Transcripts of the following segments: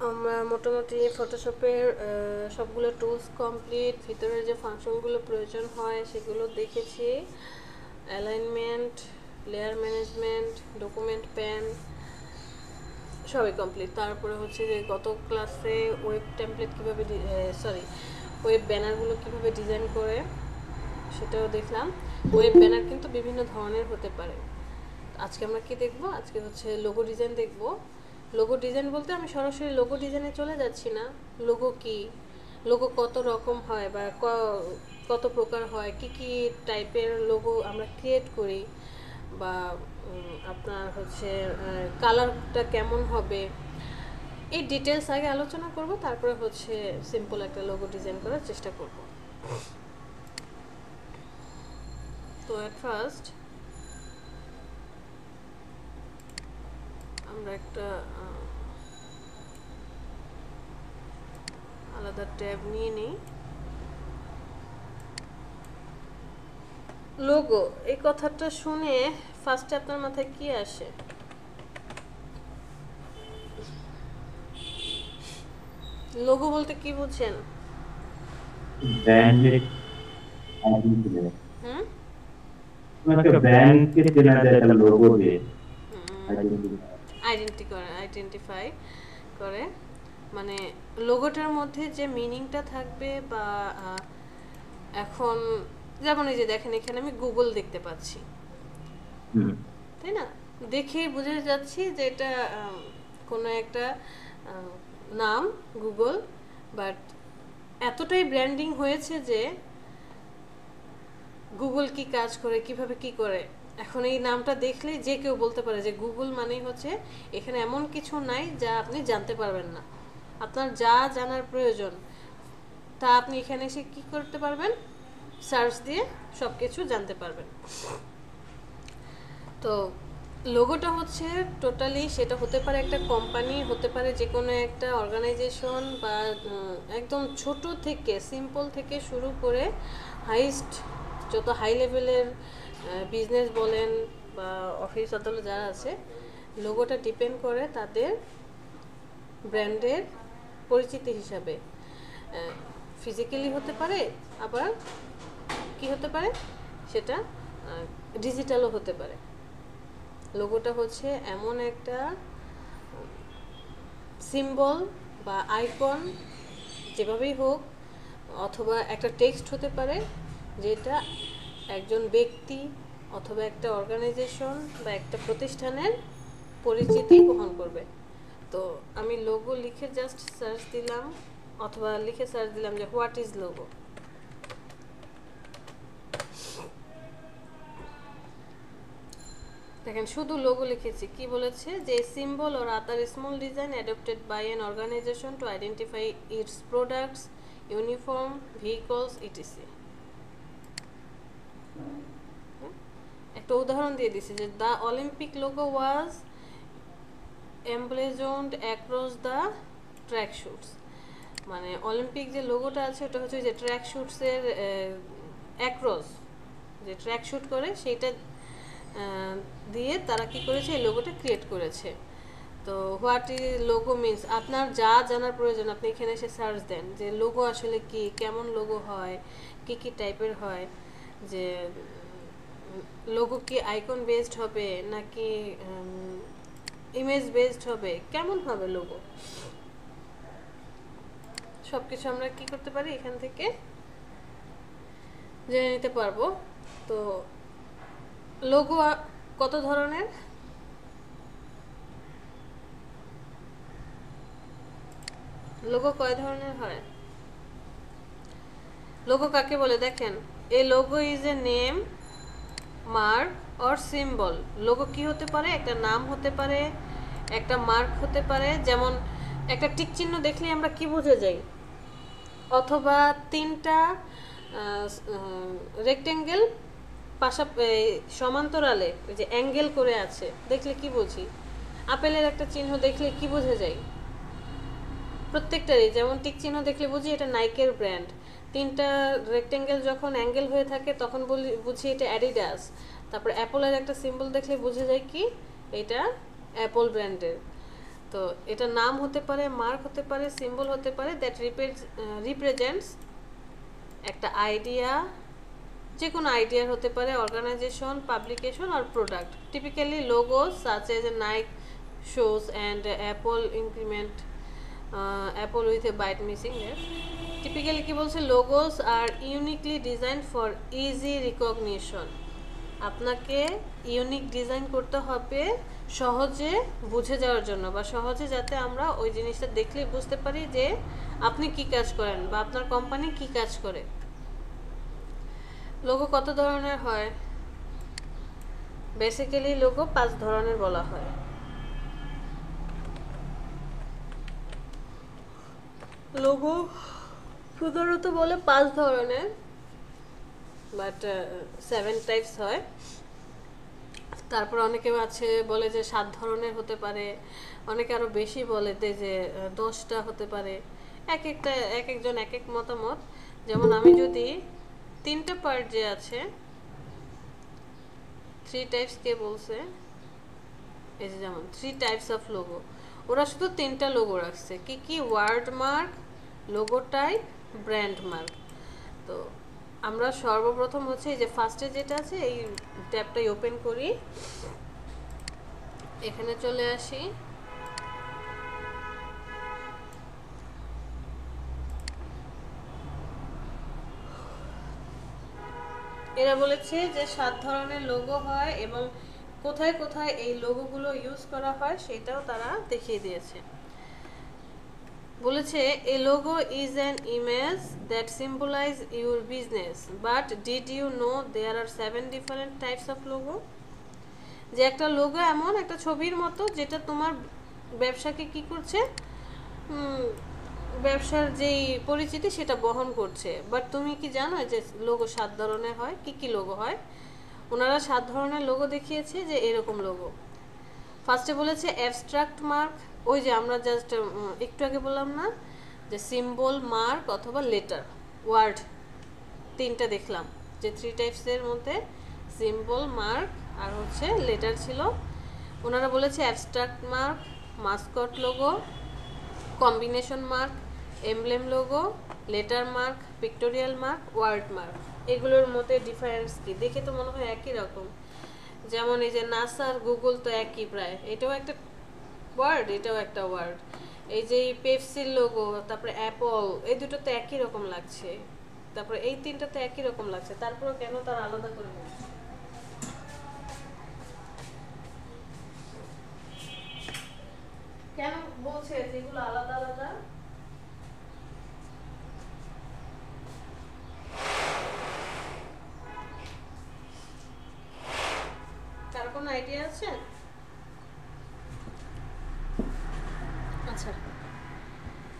আমরা মোটামুটি ফটোশপের সবগুলো টুলস কমপ্লিট, ভিতরের যে ফাংশনগুলো প্রয়োজন হয় সেগুলো দেখেছি। Alignment, layer management, document pan সবই কমপ্লিট। তারপরে হচ্ছে যে গত ক্লাসে ওয়েব টেমপ্লেট কীভাবে ওয়েব ব্যানারগুলো কীভাবে ডিজাইন করে সেটাও দেখলাম। ওয়েব ব্যানার কিন্তু বিভিন্ন ধরনের হতে পারে। আজকে আমরা কি দেখব? আজকে হচ্ছে লোগো ডিজাইন দেখব। লোগো ডিজাইন বলতে আমি সরাসরি লোগো ডিজাইনে চলে যাচ্ছি না। লোগো কি, লোগো কত রকম হয় বা কত প্রকার হয়, কি কি টাইপের লোগো আমরা ক্রিয়েট করি, বা আপনার হচ্ছে কালারটা কেমন হবে, এই ডিটেলস আগে আলোচনা করব, তারপরে হচ্ছে সিম্পল একটা লোগো ডিজাইন করার চেষ্টা করব। তো অ্যাট ফার্স্ট আমরা একটা আলাদা ট্যাব নিয়ে নিই। লোগো, এই কথাটা শুনে ফার্স্টে আপনার মাথায় কি আসে? লোগো বলতে কি বুঝেন? ব্র্যান্ডের আইডেন্টি দেয়। হুম, একটা ব্র্যান্ডকে চেনা যায় একটা লোগো দিয়ে। আইডেন্টি আইডেন্টিফাই করে। মানে লোগোটার মধ্যে যে মিনিংটা থাকবে, বা এখন যেমন এই যে দেখেন, এখানে আমি গুগল দেখতে পাচ্ছি, তাই না? দেখেই বুঝে যাচ্ছি যে এটা কোনো একটা নাম, গুগল। বাট এতটাই ব্র্যান্ডিং হয়েছে যে গুগল কি কাজ করে, কিভাবে কি করে, এখন এই নামটা দেখলে যে কেউ বলতে পারে যে গুগল মানেই হচ্ছে, এখানে এমন কিছু নাই যা আপনি জানতে পারবেন না। আপনার যা জানার প্রয়োজন তা আপনি এখানে এসে কি করতে পারবেন, সার্চ দিয়ে সব কিছু জানতে পারবেন। তো লোগোটা হচ্ছে টোটালি, সেটা হতে পারে একটা কোম্পানি, হতে পারে যে কোনো একটা অর্গানাইজেশন, বা একদম ছোট থেকে সিম্পল থেকে শুরু করে হাইস্ট, যত হাই লেভেলের বিজনেস বলেন বা অফিস আদালত যারা আছে, লোগোটা ডিপেন্ড করে তাদের ব্র্যান্ডের পরিচিতি হিসাবে। ফিজিক্যালি হতে পারে, আবার কি হতে পারে, সেটা ডিজিটালও হতে পারে। লোগোটা হচ্ছে এমন একটা সিম্বল বা আইকন, যেভাবেই হোক, অথবা একটা টেক্সট হতে পারে, যেটা একজন ব্যক্তি অথবা একটা অর্গানাইজেশন বা একটা প্রতিষ্ঠানের পরিচিতি বহন করবে। তো আমি লোগো লিখে জাস্ট সার্চ দিলাম, অথবা লিখে সার্চ দিলাম যে হোয়াট ইজ লোগো। দেখেন, শুধু লোগো লিখেছি, কি বলেছে যে symbol or other small design adopted by an organization to identify its products, uniform, vehicles, etc. একটা উদাহরণ দিয়ে দিছি যে the Olympic logo was emblazoned across the track suits. মানে অলিম্পিক যে লোগোটা আছে ওটা হচ্ছে যে ট্র্যাক শুটসের অ্যাক্রস, যে ট্র্যাক শুট করে সেইটা দিয়ে তারা কি করেছে, এই লোগোটা ক্রিয়েট করেছে। তো হোয়াট ইজ লোগো মিনস, আপনার যা জানার প্রয়োজন আপনি এখানে এসে সার্চ দেন যে লোগো আসলে কি, কেমন লোগো হয়, কি কি টাইপের হয়, যে লোগো কি আইকন বেসড হবে নাকি ইমেজ বেসড হবে, কেমন হবে লোগো, সব কিছু আমরা কি করতে পারি, এখান থেকে জেনে নিতে পারবো। তো লোগো কত ধরনের? লোগো কয় ধরনের হয়? লোগো কাকে বলে দেখেন, a logo is a name, mark or symbol. Logo কি হতে পারে, একটা নাম হতে পারে, একটা মার্ক হতে পারে। যেমন একটা টিক চিহ্ন দেখলে আমরা কি বুঝে যাই, অথবা তিনটা রেক্টেঙ্গেল সমান্তরালে যে অ্যাঙ্গেল করে আছে দেখলে কি বুঝি, আপেলের একটা চিহ্ন দেখলে কি বুঝে যায়, প্রত্যেকটারই। যেমন টিক চিহ্ন দেখলে বুঝি এটা নাইকের ব্র্যান্ড, তিনটা রেক্টেঙ্গেল যখন অ্যাঙ্গেল হয়ে থাকে তখন বুঝি এটা অ্যাডিডাস। তারপর অ্যাপলের একটা সিম্বল দেখলে বুঝে যায় কি এটা অ্যাপল ব্র্যান্ডের। তো এটা নাম হতে পারে, মার্ক হতে পারে, সিম্বল হতে পারে, দ্যাট রিপ্রেজেন্টস একটা আইডিয়া, যে কোনো আইডিয়ার হতে পারে, অর্গানাইজেশন, পাবলিকেশন আর product. Typically logos such as a Nike shoes and Apple increment Apple with a bite missing এর। টিপিক্যালি কি বলছে, logos are uniquely design for easy recognition. আপনাকে ইউনিক ডিজাইন করতে হবে সহজে বুঝে যাওয়ার জন্য, বা সহজে যাতে আমরা ওই জিনিসটা দেখলেই বুঝতে পারি যে আপনি কি কাজ করেন বা আপনার কোম্পানি কি কাজ করে। লোগো কত ধরনের হয়? বেসিক্যালি লোগো 5 ধরনের বলা হয়। লোগো সাধারণত বলে 5 ধরনের, বাট 7 টাইপস হয়। তারপর অনেকে আছে বলে যে 7 ধরনের হতে পারে, অনেকে আরো বেশি বলে যে 10টা হতে পারে। এক একজন এক এক মতামত। যেমন আমি যদি 3টা পার্ট যে আছে, 3 টাইপস কে বলছে, এই যে যেমন 3 টাইপস অফ লোগো, ওরা শুধু 3টা লোগো রাখছে। কি কি? Word mark, logo type, brand mark. তো আমরা সর্বপ্রথম হচ্ছে এই যে ফার্স্টে যেটা আছে এই ট্যাবটাই ওপেন করি, এখানে চলে আসি। এরা বলেছে যে 7 ধরনের লোগো হয় এবং কোথায় কোথায় এই লোগোগুলো ইউজ করা হয় সেটাও তারা দেখিয়ে দিয়েছে। বলেছে a logo is an image that symbolize your business, but did you know there are 7 different types of logo. যে একটা লোগো এমন একটা ছবির মতো যেটা তোমার ব্যবসাকে কি করছে, ব্যবসার যেই পরিচিতি সেটা বহন করছে। বাট তুমি কি জানো যে লোগো 7 ধরনের হয়? কি কি লোগো হয়? ওনারা 7 ধরনের লোগো দেখিয়েছে, যে এরকম লোগো। ফার্স্টে বলেছে অ্যাবস্ট্রাক্ট মার্ক, ওই যে আমরা জাস্ট একটু আগে বললাম না যে সিম্বল, মার্ক অথবা লেটার, ওয়ার্ড 3টা দেখলাম, যে 3 টাইপসের মধ্যে সিম্বল, মার্ক আর হচ্ছে লেটার ছিল। ওনারা বলেছে abstract mark, mascot logo, combination mark, emblem logo, letter mark, pictorial mark, word mark. এগুলোর মধ্যে ডিফারেন্স কি? দেখে তো মনে হয় একই রকম। যেমন এই যে নাসা আর গুগল তো একই প্রায়, এটাও একটা ওয়ার্ড, এটাও একটা ওয়ার্ড। এই যে পেপসির লোগো, তারপরে অ্যাপল, এই দুটো তো একই রকম লাগছে, তারপরে এই 3টা তো একই রকম লাগছে, তারপরে কেন তারা আলাদা করে বলছে? কেন বলছে যেগুলো আলাদা আলাদা? কার কোনো আইডিয়া আছে? আচ্ছা,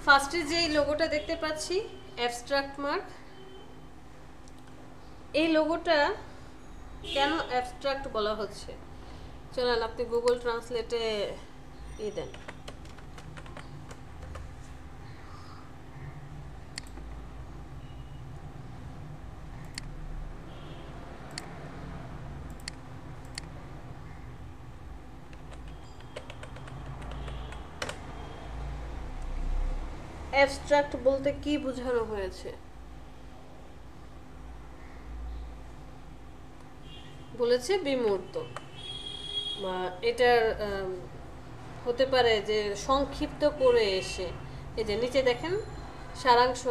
ফার্স্টে যে লোগোটা দেখতে পাচ্ছি অ্যাবস্ট্রাক্ট মার্ক, এই লোগোটা কেন অ্যাবস্ট্রাক্ট বলা হচ্ছে? চলেন আপনি গুগল ট্রান্সলেটে দেন। অ্যাবস্ট্রাক্ট বলতে কি বোঝানো হয়েছে? বলেছে বিমূর্ত, বা এটার হতে পারে যে সংক্ষিপ্ত করে এসে, এই যে নিচে দেখেন সারাংশ,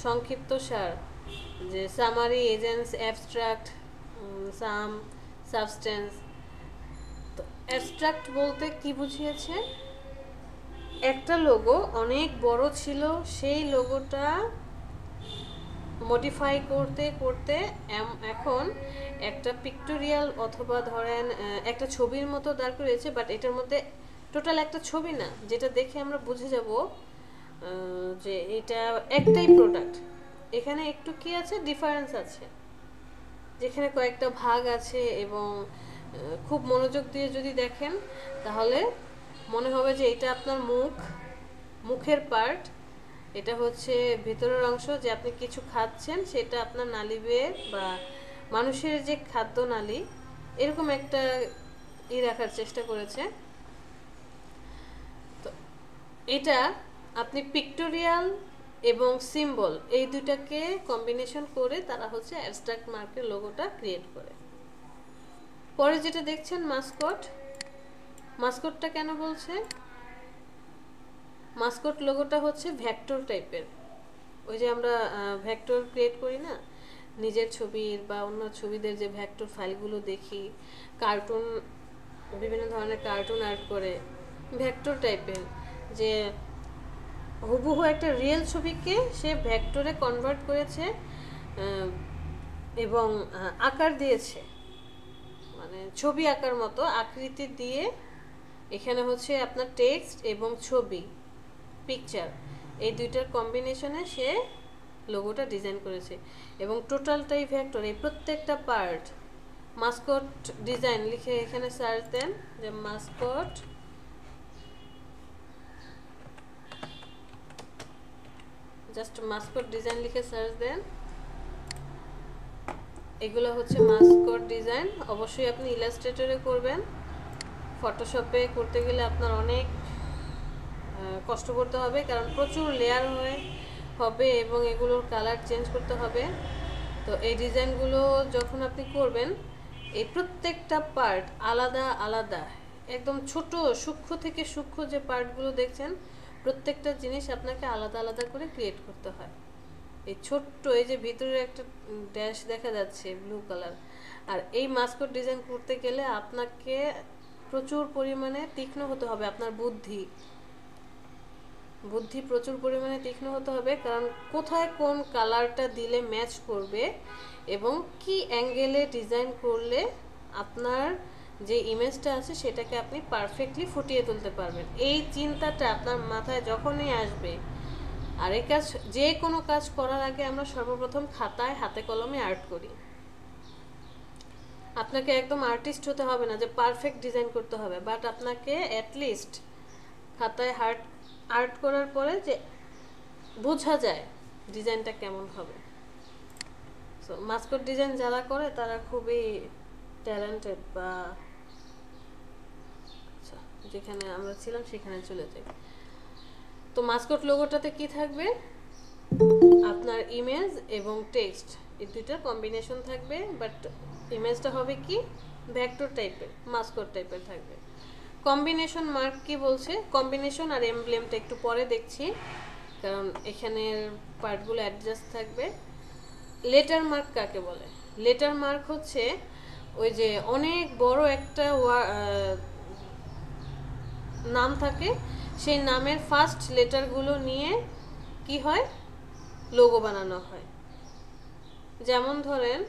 সংক্ষিপ্ত সার, যে সামারি, এজেন্স, অ্যাবস্ট্রাক্ট, সাম, সাবস্টেন্স। তো অ্যাবস্ট্রাক্ট বলতে কি বুঝিয়েছে? একটা লোগো অনেক বড় ছিল, সেই লোগোটা মডিফাই করতে করতে এখন একটা পিক্টোরিয়াল অথবা ধরেন একটা ছবির মতো দাঁড় করিয়েছে, বাট এটার মধ্যে টোটাল একটা ছবি না, যেটা দেখে আমরা বুঝে যাব যে এটা একটাই প্রোডাক্ট। এখানে একটু কি আছে, ডিফারেন্স আছে, যেখানে কয়েকটা ভাগ আছে এবং খুব মনোযোগ দিয়ে যদি দেখেন তাহলে মনে হবে যে এটা আপনার মুখের পার্ট, এটা হচ্ছে ভিতরের অংশ, যে আপনি কিছু খাচ্ছেন সেটা আপনার নালীবে বা মানুষের যে খাদ্য নালী, এরকম একটা রাখার চেষ্টা করেছে। তো এটা আপনি পিক্টোরিয়াল এবং সিম্বল এই দুটাকে কম্বিনেশন করে তারা হচ্ছে অ্যাবস্ট্রাক্ট মার্কের লোগোটা ক্রিয়েট করে। পরে যেটা দেখছেন মাস্কট, মাস্কটটা কেন বলছে? মাস্কট লোগোটা হচ্ছে ভেক্টর টাইপের। ওই যে আমরা ভেক্টর ক্রিয়েট করি না, নিজের ছবির বা অন্য ছবিদের যে ভেক্টর ফাইলগুলো দেখি, কার্টুন, বিভিন্ন ধরনের কার্টুন আর্ট করে, ভেক্টর টাইপের, যে হুবহু একটা রিয়েল ছবিকে সে ভেক্টরে কনভার্ট করেছে এবং আকার দিয়েছে, মানে ছবি আঁকার মতো আকৃতি দিয়ে এখানে হচ্ছে আপনার টেক্সট এবং ছবি, পিকচার, এই দুইটার কম্বিনেশনে সে লোগোটা ডিজাইন করেছে এবং টোটালটাই ভেক্টর। এই প্রত্যেকটা পার্ট মাস্কট ডিজাইন লিখে এখানে সার্চ দেন, যে মাস্কট জাস্ট মাস্কট ডিজাইন লিখে সার্চ দেন। এগুলো হচ্ছে মাস্কট ডিজাইন। অবশ্যই আপনি ইলাস্ট্রেটরে করবেন, ফটোশপে করতে গেলে আপনার অনেক কষ্ট করতে হবে, কারণ প্রচুর লেয়ার হবে এবং এগুলোর কালার চেঞ্জ করতে হবে। তো এই ডিজাইনগুলো যখন আপনি করবেন, এই প্রত্যেকটা পার্ট আলাদা আলাদা, একদম ছোট সূক্ষ্ম থেকে সূক্ষ্ম যে পার্টগুলো দেখছেন, প্রত্যেকটা জিনিস আপনাকে আলাদা আলাদা করে ক্রিয়েট করতে হয়। এই ছোট্ট, এই যে ভিতরে একটা ড্যাশ দেখা যাচ্ছে ব্লু কালার, আর এই মাস্কট ডিজাইন করতে গেলে আপনাকে প্রচুর পরিমাণে তীক্ষ্ণ হতে হবে। আপনার বুদ্ধি প্রচুর পরিমাণে তীক্ষ্ণ হতে হবে, কারণ কোথায় কোন কালারটা দিলে ম্যাচ করবে এবং কি অ্যাঙ্গেলে ডিজাইন করলে আপনার যে ইমেজটা আছে সেটাকে আপনি পারফেক্টলি ফুটিয়ে তুলতে পারবেন। এই চিন্তাটা আপনার মাথায় যখনই আসবে, আর এই কাজ, যে কোনো কাজ করার আগে আমরা সর্বপ্রথম খাতায় হাতে কলমে আর্ট করি। আপনাকে একদম আর্টিস্ট হতে হবে না যে পারফেক্ট ডিজাইন করতে হবে, বাট আপনাকে অ্যাটলিস্ট খাতায় আর্ট করার পরে যে বোঝা যায় ডিজাইনটা কেমন হবে। সো মাস্কট ডিজাইন যারা করে তারা খুবই ট্যালেন্টেড। বা আচ্ছা, যেখানে আমরা ছিলাম সেখানে চলে যাই। তো মাস্কট লোগোটাতে কি থাকবে? আপনার ইমেজ এবং টেক্সট, এই দুইটার কম্বিনেশন থাকবে, বাট ইমেজটা হবে কি ভেক্টর টাইপের, মাস্কট টাইপের থাকবে। কম্বিনেশন মার্ক কি বলছে? কম্বিনেশন আর এমব্লেমটা একটু পরে দেখছি, কারণ এখানের পার্টগুলো অ্যাডজাস্ট থাকবে। লেটার মার্ক কাকে বলে? লেটার মার্ক হচ্ছে ওই যে অনেক বড় একটা নাম থাকে, সেই নামের ফার্স্ট লেটারগুলো নিয়ে কি হয়, লোগো বানানো হয়। যেমন ধরেন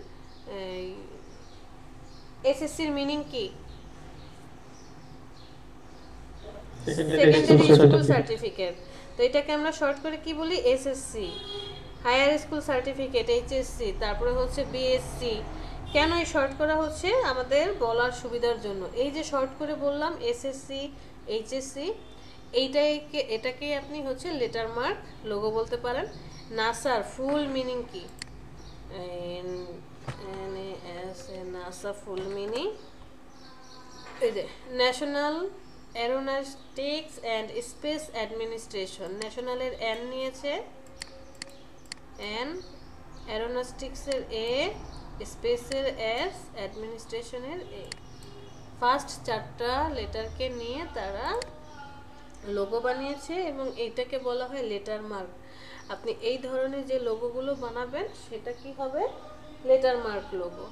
এসএসসির মিনিং কি? Secondary school certificate. তো এটাকে আমরা শর্ট করে কি বলি? SSC. Higher school certificate HSC, তারপরে হচ্ছে বিএসসি। কেন এই শর্ট করা হচ্ছে? আমাদের বলার সুবিধার জন্য। এই যে শর্ট করে বললাম এসএসসি, এইচএসসি, এটাকে আপনি হচ্ছে লেটার মার্ক লোগো বলতে পারেন। নাসার ফুল মিনিং কি? নাসা ফুল মিনিং, এই যে national aeronautics and space administration. ন্যাশনালের এন নিয়েছে, এন, এরোনস্টিক্সের এ, স্পেসের এস, অ্যাডমিনিস্ট্রেশনের এ। ফার্স্ট চারটা লেটারকে নিয়ে তারা লোগো বানিয়েছে এবং এইটাকে বলা হয় লেটার মার্ক। আপনি এই ধরনের যে লোগোগুলো বানাবেন সেটা কি হবে? Letter mark logo.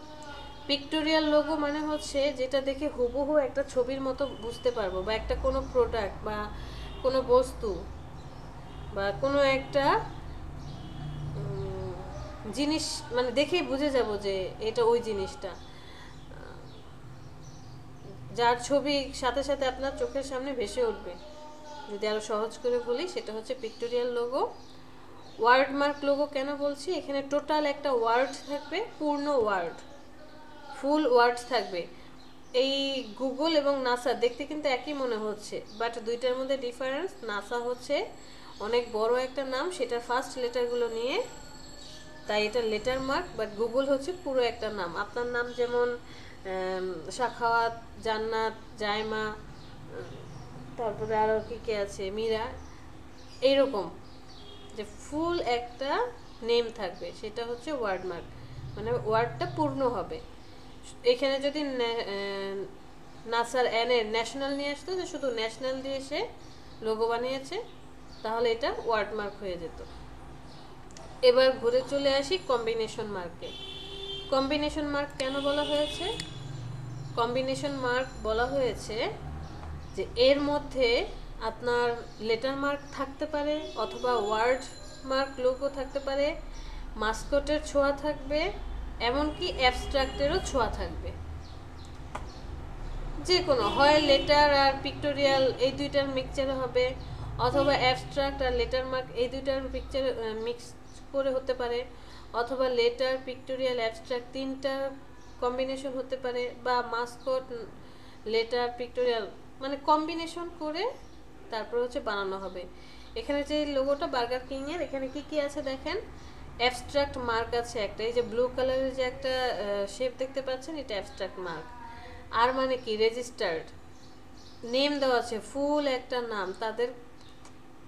Pictorial logo মানে হচ্ছে যেটা দেখে হুবহু একটা ছবির মতো বুঝতে পারবো, বা একটা কোনো প্রোডাক্ট বা কোনো বস্তু বা কোনো একটা জিনিস মানে দেখেই বুঝে যাব যে এটা ওই জিনিসটা, যার ছবি সাথে সাথে আপনার চোখের সামনে ভেসে উঠবে। যদি আরো সহজ করে বলি, সেটা হচ্ছে pictorial logo. Word mark logo কেন বলছি? এখানে টোটাল একটা ওয়ার্ড থাকবে, পূর্ণ ওয়ার্ড, ফুল ওয়ার্ডস থাকবে। এই গুগল এবং নাসা দেখতে কিন্তু একই মনে হচ্ছে, বাট দুইটার মধ্যে ডিফারেন্স। নাসা হচ্ছে অনেক বড় একটা নাম, সেটা ফার্স্ট লেটারগুলো নিয়ে, তাই এটা লেটার মার্ক। বাট গুগল হচ্ছে পুরো একটা নাম। আপনার নাম যেমন সাখাওয়াত, জান্নাত, জায়মা, তারপরে আরও কি কে আছে, মীরা, এইরকম যে ফুল একটা নেম থাকবে, সেটা হচ্ছে ওয়ার্ডমার্ক, মানে ওয়ার্ডটা পূর্ণ হবে। এখানে যদি নাসার এন এর ন্যাশনাল নিয়ে আসতো, যে শুধু ন্যাশনাল দিয়ে সে লোগো বানিয়েছে, তাহলে এটা ওয়ার্ডমার্ক হয়ে যেত। এবার ঘুরে চলে আসি কম্বিনেশন মার্কে। কম্বিনেশন মার্ক কেন বলা হয়েছে? কম্বিনেশন মার্ক বলা হয়েছে যে এর মধ্যে আপনার লেটার মার্ক থাকতে পারে, অথবা ওয়ার্ড মার্ক লোগো থাকতে পারে, মাস্কটের ছোঁয়া থাকবে, এমনকি অ্যাবস্ট্রাক্টেরও ছোঁয়া থাকবে। যে কোনো হয় লেটার আর পিক্টোরিয়াল এই দুইটার মিক্সচার হবে, অথবা অ্যাবস্ট্রাক্ট আর লেটার মার্ক এই দুইটার পিকচার মিক্স করে হতে পারে, অথবা লেটার পিক্টোরিয়াল অ্যাবস্ট্রাক্ট তিনটার কম্বিনেশন হতে পারে, বা মাস্কট লেটার পিক্টোরিয়াল মানে কম্বিনেশন করে তারপর হচ্ছে বানানো হবে। এখানে যে লোগোটা বার্গার কিং এর, এখানে কি কি আছে দেখেন। অ্যাবস্ট্রাক্ট মার্ক আছে একটা, এই যে ব্লু কালারের যে একটা শেপ দেখতে পাচ্ছেন, এটা অ্যাবস্ট্রাক্ট মার্ক। আর মানে কি রেজিস্টার্ড নেম দেওয়া আছে, ফুল একটা নাম, তাদের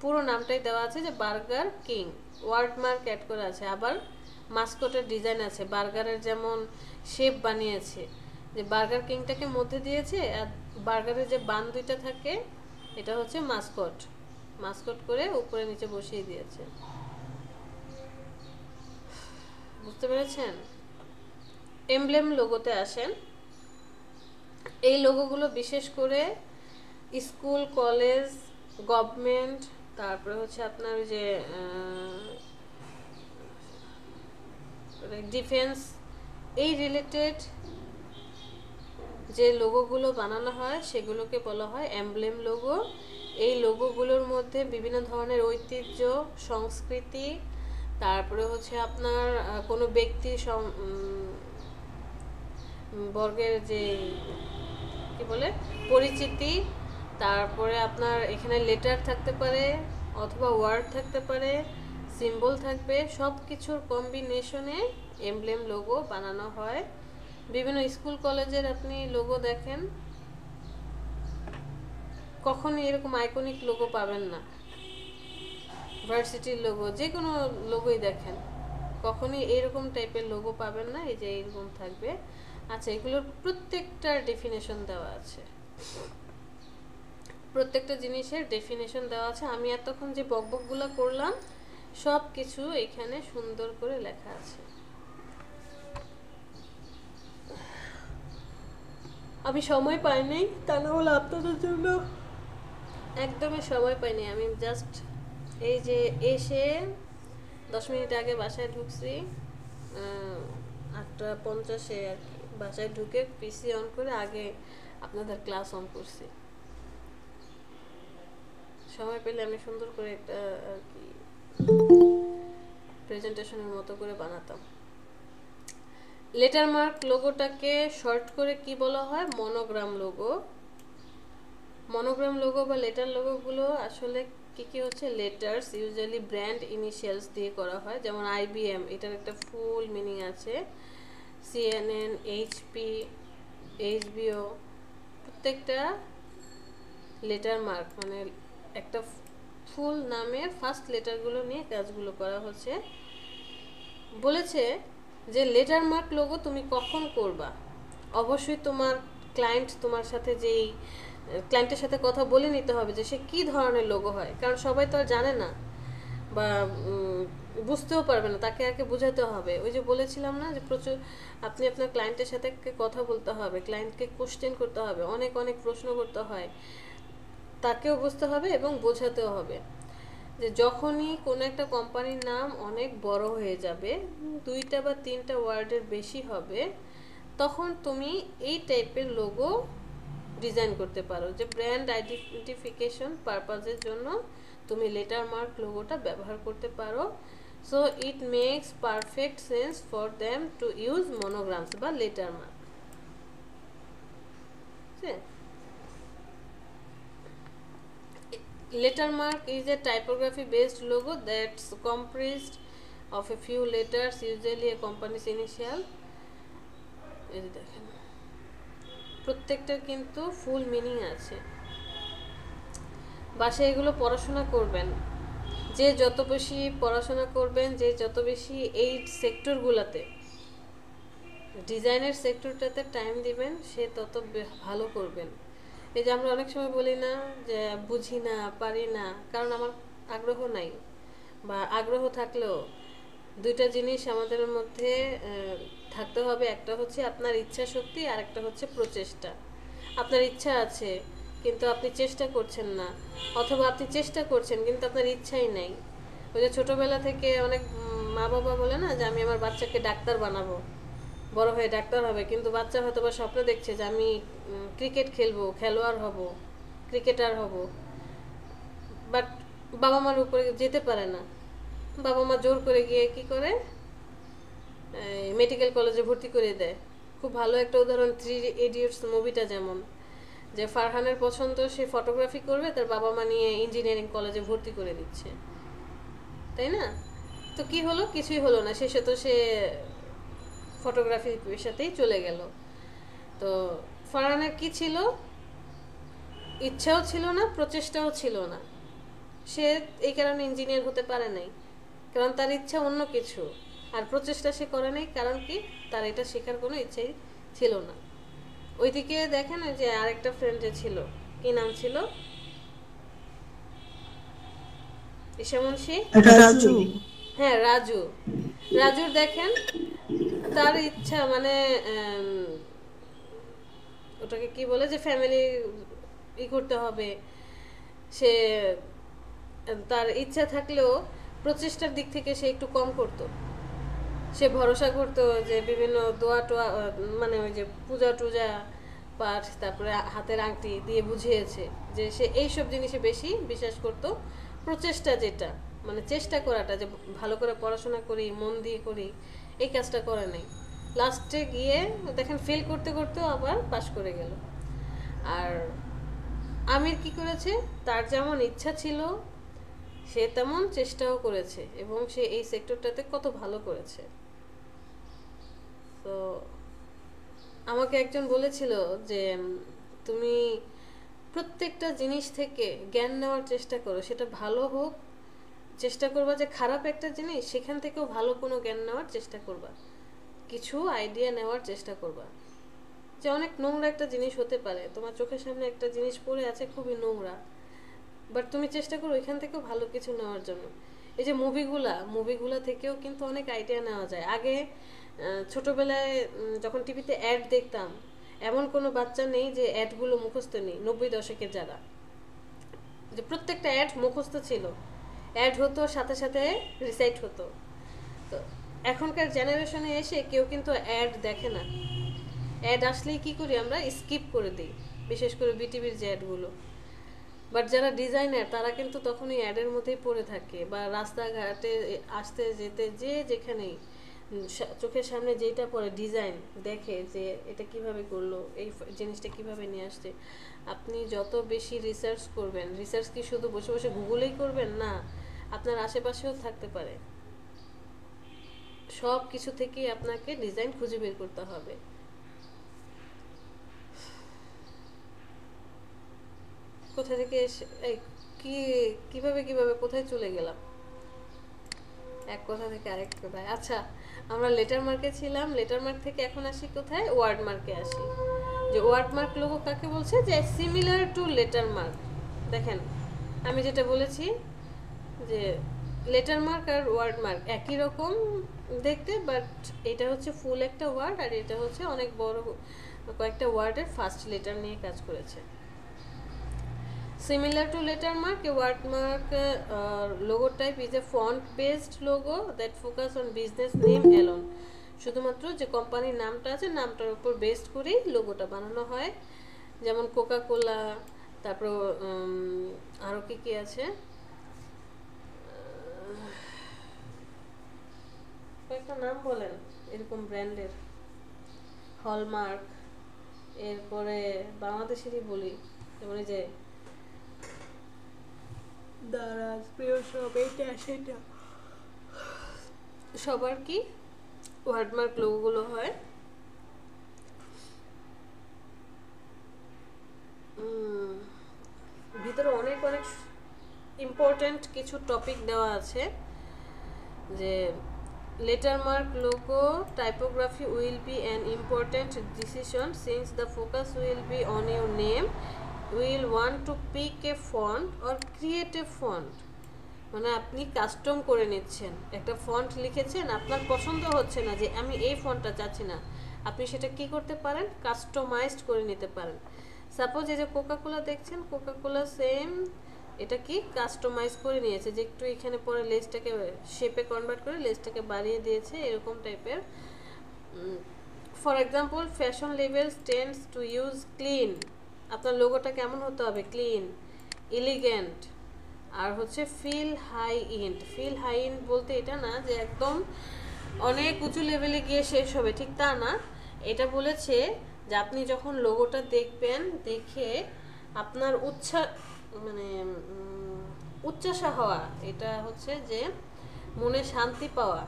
পুরো নামটাই দেওয়া আছে যে Burger King, word mark add করা আছে। আবার মাস্কটের ডিজাইন আছে, বার্গারের যেমন শেপ বানিয়েছে, যে বার্গার কিংটাকে মধ্যে দিয়েছে, আর বার্গারের যে বান দুইটা থাকে এটা হচ্ছে মাস্কট, মাস্কট করে উপরে নিচে বসিয়ে দিয়েছে। বুঝতে পেরেছেন? এমব্লেম লোগোতে আসেন। এই লোগোগুলো বিশেষ করে স্কুল, কলেজ, গভর্নমেন্ট, তারপরে হচ্ছে আপনার যে ডিফেন্স, এই রিলেটেড যে লোগোগুলো বানানো হয় সেগুলোকে বলা হয় এমব্লেম লোগো। এই লোগোগুলোর মধ্যে বিভিন্ন ধরনের ঐতিহ্য, সংস্কৃতি, তারপরে হচ্ছে আপনার কোনো ব্যক্তির বর্গের যে কি বলে পরিচিতি, তারপরে আপনার এখানে লেটার থাকতে পারে, অথবা ওয়ার্ড থাকতে পারে, সিম্বল থাকবে, সব কিছুর কম্বিনেশনে এমব্লেম লোগো বানানো হয়। বিভিন্ন স্কুল কলেজের আপনি লোগো দেখেন, কখনই এরকম আইকনিক লোগো পাবেন না। ভার্সিটির লোগো, যে কোনো লোগোই দেখেন, কখনই এরকম টাইপের লোগো পাবেন না, এই যে এরকম থাকবে। আচ্ছা, এগুলোর প্রত্যেকটার ডেফিনেশন দেওয়া আছে, প্রত্যেকটা জিনিসের ডেফিনেশন দেওয়া আছে। আমি এতক্ষণ যে বকবকগুলো করলাম সব কিছু এখানে সুন্দর করে লেখা আছে। আমি সময় পাইনি, তা না হলে আপনাদের জন্য একদমই সময় পাইনি। আমি জাস্ট এই যে এসে 10 মিনিট আগে বাসায় ঢুকছি, 8:50-এ আর কি বাসায় ঢুকে পিসি অন করে আগে আপনাদের ক্লাস অন করছি। সময় পেলে আমি সুন্দর করে একটা আর কি প্রেজেন্টেশনের মতো করে বানাতাম। লেটার মার্ক লোগোটাকে শর্ট করে কি বলা হয়? Monogram logo. মনোগ্রাম লোগো বা লেটার লোগোগুলো আসলে কি কি হচ্ছে? লেটার্স ইউজুয়ালি ব্র্যান্ড ইনিশিয়ালস দিয়ে করা হয়, যেমন IBM, এটার একটা ফুল মিনিং আছে। CNN, HP, HBO, প্রত্যেকটা লেটার মার্ক মানে একটা ফুল নামের ফার্স্ট লেটারগুলো নিয়ে কাজগুলো করা হচ্ছে। বলেছে যে লেটার মার্ক লোগো তুমি কখন করবা? অবশ্যই তোমার ক্লায়েন্ট, তোমার সাথে যেই ক্লায়েন্টের সাথে কথা বলে নিতে হবে যে সে কী ধরনের লোগো হয়, কারণ সবাই তো আর জানে না বা বুঝতেও পারবে না, তাকে আগে বোঝাতে হবে। ওই যে বলেছিলাম না যে প্রচুর আপনি আপনার ক্লায়েন্টের সাথে কথা বলতে হবে, ক্লায়েন্টকে কোশ্চেন করতে হবে, অনেক অনেক প্রশ্ন করতে হয়, তাকেও বুঝতে হবে এবং বোঝাতেও হবে। যে যখনই কোনো একটা কোম্পানির নাম অনেক বড় হয়ে যাবে, 2টা বা 3টা ওয়ার্ডের বেশি হবে, তখন তুমি এই টাইপের লোগো ডিজাইন করতে পারো, যে ব্র্যান্ড আইডেন্টিফিকেশন পারপাজের জন্য তুমি লেটার মার্ক লোগোটা ব্যবহার করতে পারো। So it makes perfect sense for them to use monograms বা letter mark. Letter mark is a typography based logo that's comprised of a few letters, usually a company's initial. এই দেখেন প্রত্যেকটার কিন্তু full meaning আছে, বাসায় এগুলো পড়াশোনা করবেন। যে যত বেশি পড়াশোনা করবেন, যে যত বেশি এই সেক্টরগুলোতে, ডিজাইনের সেক্টরটাতে টাইম দিবেন, সে তত ভালো করবেন। এই যে আমরা অনেক সময় বলি না যে বুঝি না, পারি না, কারণ আমার আগ্রহ নাই, বা আগ্রহ থাকলেও দুইটা জিনিস আমাদের মধ্যে থাকতে হবে। একটা হচ্ছে আপনার ইচ্ছা শক্তি, আর একটা হচ্ছে প্রচেষ্টা। আপনার ইচ্ছা আছে কিন্তু আপনি চেষ্টা করছেন না, অথবা আপনি চেষ্টা করছেন কিন্তু আপনার ইচ্ছাই নেই। ওই যে ছোটোবেলা থেকে অনেক মা বাবা বলে না যে আমি আমার বাচ্চাকে ডাক্তার বানাবো, বড় হয়ে ডাক্তার হবে, কিন্তু বাচ্চা হয়তো বা স্বপ্ন দেখছে যে আমি ক্রিকেট খেলবো, খেলোয়াড় হব, ক্রিকেটার হব, বাট বাবা মার উপরে যেতে পারে না। বাবা মা জোর করে গিয়ে কি করে, মেডিকেল কলেজে ভর্তি করে দেয়। খুব ভালো একটা উদাহরণ 3 ইডিয়টস মুভিটা, যেমন যে ফারহানের পছন্দ সে ফটোগ্রাফি করবে, তার বাবা মা নিয়ে ইঞ্জিনিয়ারিং কলেজে ভর্তি করে দিচ্ছে, তাই না? তো কি হলো? কিছুই হলো না, শেষে তো সে ফটোগ্রাফি পেশাতেই চলে গেল। তো ফারহানের কি ছিল? ইচ্ছাও ছিল না, প্রচেষ্টাও ছিল না। সে এই কারণে ইঞ্জিনিয়ার হতে পারে নাই, কারণ তার ইচ্ছা অন্য কিছু, আর প্রচেষ্টা সে করে নাই কারণ কি, তার এটা শেখার কোনো ইচ্ছাই ছিল না। ওইদিকে দেখেন যে আরেকটা ফ্রেন্ড যে ছিল, কি নাম ছিল, ঈশামুন্সি, রাজু। হ্যাঁ রাজু। রাজুর দেখেন তার ইচ্ছা মানে ওটাকে কি বলে, যে ফ্যামিলি করতে হবে, সে তার ইচ্ছা থাকলেও প্রচেষ্টার দিক থেকে সে একটু কম করতো। সে ভরসা করতো যে বিভিন্ন দোয়া টোয়া, মানে ওই যে পূজা টুজা পাঠ, তারপরে হাতের আংটি দিয়ে বুঝিয়েছে যে সে এইসব জিনিসে বেশি বিশ্বাস করতো। প্রচেষ্টা যেটা, মানে চেষ্টা করাটা, যে ভালো করে পড়াশোনা করি, মন দিয়ে করি, এই কাজটা করে নাই। লাস্টে গিয়ে দেখেন ফেল করতে করতেও আবার পাশ করে গেল। আর আমির কি করেছে, তার যেমন ইচ্ছা ছিল সে তেমন চেষ্টাও করেছে, এবং সে এই সেক্টরটাতে কত ভালো করেছে। তো আমাকে একজন বলেছিল যে তুমি প্রত্যেকটা জিনিস থেকে জ্ঞান নেওয়ার চেষ্টা করো, সেটা ভালো হোক, চেষ্টা করবা যে খারাপ একটা জিনিস সেখান থেকেও ভালো কোনো জ্ঞান নেওয়ার চেষ্টা করবা, কিছু আইডিয়া নেওয়ার চেষ্টা করবা। যে অনেক নোংরা একটা জিনিস হতে পারে, তোমার চোখের সামনে একটা জিনিস পড়ে আছে খুবই নোংরা, বাট তুমি চেষ্টা করো এখান থেকেও ভালো কিছু নেওয়ার জন্য। এই যে মুভিগুলা থেকেও কিন্তু অনেক আইডিয়া নেওয়া যায়। আগে ছোটবেলায় যখন টিভিতে অ্যাড দেখতাম, এমন কোনো বাচ্চা নেই যে অ্যাডগুলো মুখস্থ নেই। 90 দশকের যারা, যে প্রত্যেকটা অ্যাড মুখস্থ ছিল, অ্যাড হতো সাথে সাথে রিসাইট হতো। তো এখনকার জেনারেশনে এসে কেউ কিন্তু অ্যাড দেখে না। অ্যাড আসলেই কি করি আমরা, স্কিপ করে দিই, বিশেষ করে বিটিভির যে অ্যাডগুলো। বাট যারা ডিজাইনার তারা কিন্তু তখনই অ্যাডের মধ্যেই পড়ে থাকে, বা রাস্তাঘাটে আসতে যেতে যে যেখানেই চোখের সামনে যেটা পড়ে ডিজাইন দেখে যে এটা কিভাবে করলো, এই জিনিসটা কিভাবে নিয়ে আসছে। আপনি যত বেশি রিসার্চ করবেন, রিসার্চ কি শুধু বসে বসে গুগলেই করবেন না, আপনার আশেপাশেও থাকতে পারে। সব কিছু থেকেই আপনাকে ডিজাইন খুঁজে বের করতে হবে। কোথা থেকে কি কিভাবে কোথায় চলে গেলাম, এক কথা থেকে আরেক কথায়। আচ্ছা, আমরা লেটার মার্কে ছিলাম, লেটার মার্ক থেকে এখন আসি কোথায়, ওয়ার্ড মার্কে আসি। যে ওয়ার্ড মার্ক লোগো কাকে বলছে, যে সিমিলার টু লেটার মার্ক। দেখেন আমি যেটা বলেছি যে লেটার মার্ক আর ওয়ার্ড মার্ক একই রকম দেখতে, বাট এটা হচ্ছে ফুল একটা ওয়ার্ড, আর এটা হচ্ছে অনেক বড় কয়েকটা ওয়ার্ডের ফার্স্ট লেটার নিয়ে কাজ করেছে। Similar to letter mark, a wordmark logo type is a font-based logo that focus on business name alone. শুধুমাত্র যে কোম্পানির নামটা আছে, নামটার উপর বেসড করেই লোগোটা বানানো হয়। যেমন কোকা কোলা, তারপর আরও কি আছে, কয়েকটা নাম বলেন এরকম ব্র্যান্ডের, হলমার্ক, এরপরে বাংলাদেশেরই বলি, যেমন এই যে দারাজ, প্রিয় সব, এইটা সেটা, সবার কি ওয়ার্ডমার্ক লোগোগুলো হয়। ভিতরে অনেক অনেক ইম্পর্টেন্ট কিছু টপিক দেওয়া আছে যে lettermark logo typography will be an important decision since the focus will be on your name. You will want to pick a font or create a font. মানে আপনি কাস্টম করে নিচ্ছেন, একটা ফন্ট লিখেছেন, আপনার পছন্দ হচ্ছে না যে আমি এই ফন্টটা চাচ্ছি না, আপনি সেটা কি করতে পারেন, কাস্টমাইজড করে নিতে পারেন। সাপোজ এই যে কোকাকোলা দেখছেন, কোকাকোলা সেম এটা কি কাস্টমাইজ করে নিয়েছে, যে একটু এখানে পরে লেজটাকে শেপে কনভার্ট করে লেজটাকে বাড়িয়ে দিয়েছে, এরকম টাইপের। For example fashion labels tends to use clean, আপনার লোগোটা কেমন হতে হবে, ক্লিন, এলিগেন্ট, আর হচ্ছে feel high end. Feel high end বলতে এটা না যে একদম অনেক উঁচু লেভেলে গিয়ে শেষ হবে, ঠিক তা না। এটা বলেছে যে আপনি যখন লোগোটা দেখবেন, দেখে আপনার উচ্চাসা হওয়া, এটা হচ্ছে যে মনে শান্তি পাওয়া,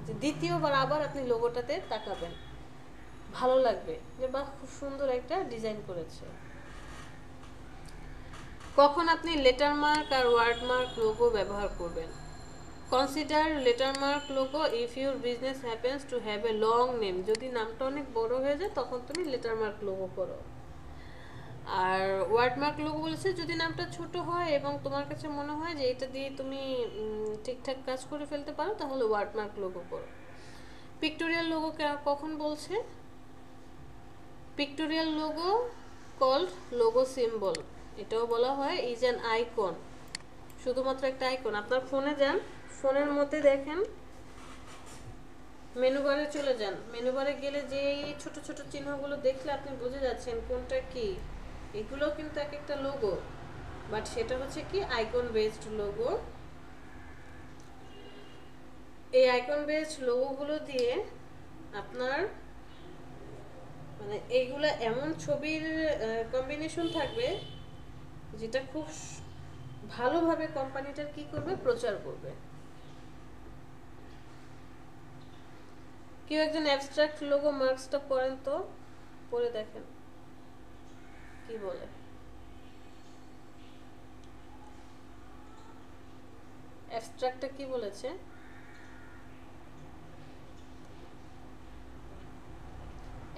যে দ্বিতীয়বার আবার আপনি লোগোটাতে তাকাবেন, ভালো লাগবে যে বাহ খুব সুন্দর একটা ডিজাইন করেছে। কখন আপনি লেটারমার্ক আর ওয়ার্ডমার্ক লোগো ব্যবহার করবেন? Consider lettermark logo if your business happens to have a long name. যদি নামটা অনেক বড় হয়ে যায় তখন তুমি লেটারমার্ক লোগো করো। আর ওয়ার্ডমার্ক লোগো বলেছে যদি নামটা ছোট হয় এবং তোমার কাছে মনে হয় যে এটা দিয়ে তুমি ঠিকঠাক কাজ করে ফেলতে পারো তাহলে ওয়ার্ডমার্ক লোগো করো। পিক্টোরিয়াল লোগো কখন বলছে? Pictorial logo called logo symbol, এটাও বলা হয় ইজ অ্যান আইকন, শুধুমাত্র একটা আইকন। আপনার ফোনে যান, ফোনের মধ্যে দেখেন মেনু বারে চলে যান, মেনু বারে গেলে যে ছোট ছোট চিহ্নগুলো দেখলে আপনি বুঝে যাচ্ছেন কোনটা কি, এগুলো কিন্তু এক একটা লোগো, বাট সেটা হচ্ছে কি আইকন বেসড লোগো। এই আইকন বেসড লোগোগুলো দিয়ে আপনার মানে এইগুলা এমন ছবির কম্বিনেশন থাকবে যেটা খুব ভালোভাবে কোম্পানিটার কি করবে, প্রচার করবে। কেউ একজন অ্যাবস্ট্রাক্ট লোগো মার্কসটা পড়েন তো, পড়ে দেখেন কি বলে। অ্যাবস্ট্রাক্টটা কি বলেছে?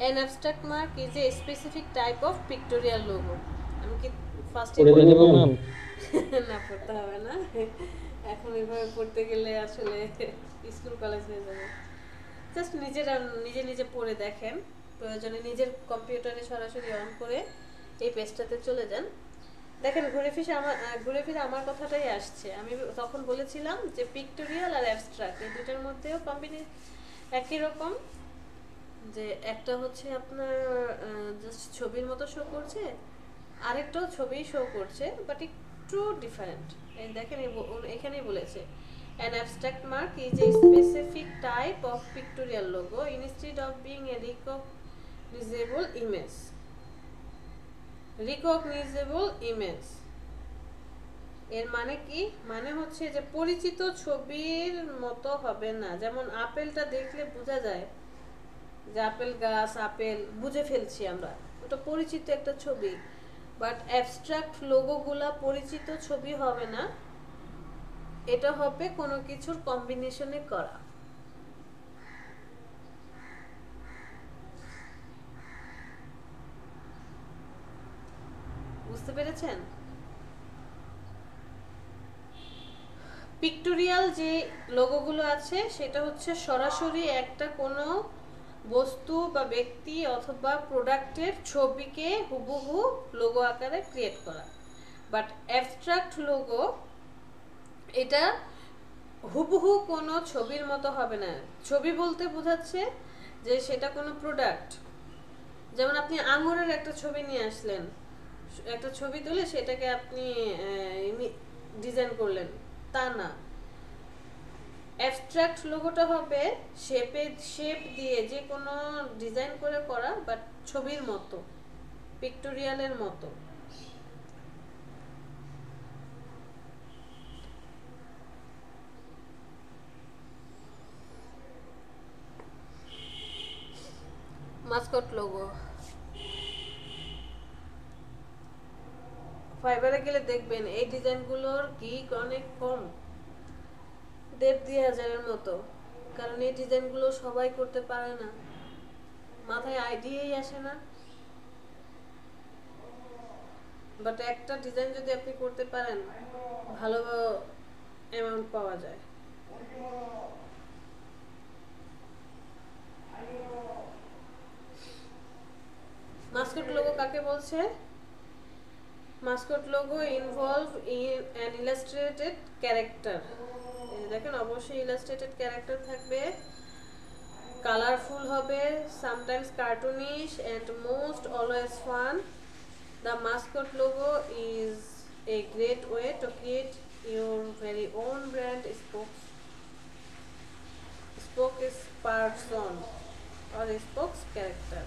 An abstract mark is a specific type of pictorial logo. আমি কি ফার্স্টে না পড়তে হবে না, এখন এভাবে পড়তে গেলে আসলে স্কুল কলেজ হয়ে যাবে। জাস্ট নিজে নিজে পড়ে দেখেন, প্রয়োজনে নিজের কম্পিউটারে সরাসরি অন করে এই পেজটাতে চলে যান, দেখেন ঘুরে ফিরে আমার কথাটাই আসছে। আমি তখন বলেছিলাম যে পিক্টোরিয়াল আর অ্যাবস্ট্রাক্ট এই দুটার মধ্যেও একই রকম, যে একটা হচ্ছে আপনার জাস্ট ছবির মতো শো করছে, আরেকটাও ছবি শো করছে বাট একটু ডিফারেন্ট। এই দেখেন এখানেই বলেছে an abstract mark is a specific type of pictorial logo instead of being a recognizable image। এর মানে কি? মানে হচ্ছে যে পরিচিত ছবির মতো হবে না। যেমন আপেলটা দেখলে বোঝা যায় যে আপেল গাছ, আপেল বুঝে ফেলছি আমরা, ওটা পরিচিত একটা ছবি। বাট অ্যাবস্ট্রাক্ট লোগোগুলা পরিচিত ছবি হবে না, এটা হবে কোনো কিছুর কম্বিনেশনে করা। বুঝতে পেরেছেন? পিক্টোরিয়াল যে লোগোগুলো আছে সেটা হচ্ছে সরাসরি একটা কোনো বস্তু বা ব্যক্তি অথবা প্রোডাক্টের ছবিকে হুবহু লোগো আকারে ক্রিয়েট করা। বাট অ্যাবস্ট্রাক্ট লোগো এটা হুবহু কোনো ছবির মতো হবে না। ছবি বলতে বোঝাচ্ছে যে সেটা কোনো প্রোডাক্ট, যেমন আপনি আঙুরের একটা ছবি নিয়ে আসলেন, একটা ছবি তুলে সেটাকে আপনি ডিজাইন করলেন, তা না। অ্যাবস্ট্রাক্ট লোগোটা হবে শেপ দিয়ে যে কোনো ডিজাইন করে করা, বাট ছবির মতো, পিক্টোরিয়ালের মতো। মাস্কট লোগো, ফাইবারে গেলে দেখবেন এই ডিজাইনগুলোর গিগ অনেক কম, 1,500-2,000-এর মতো। কারণ এই ডিজাইনগুলো সবাই করতে পারে না, মাথায় আইডিয়াই আসে না। বাট একটা ডিজাইন যদি আপনি করতে পারেন, ভালো অ্যামাউন্ট পাওয়া যায়। মাস্কট লোগো কাকে বলছে? Mascot logo involve in an illustrated character. দেখেন অবশ্যই ইলাস্ট্রেটেড ক্যারেক্টার থাকবে, কালারফুল হবে, sometimes cartoonish and most always fun. The mascot logo is a great way to create your very own brand spokesperson or a spokes character.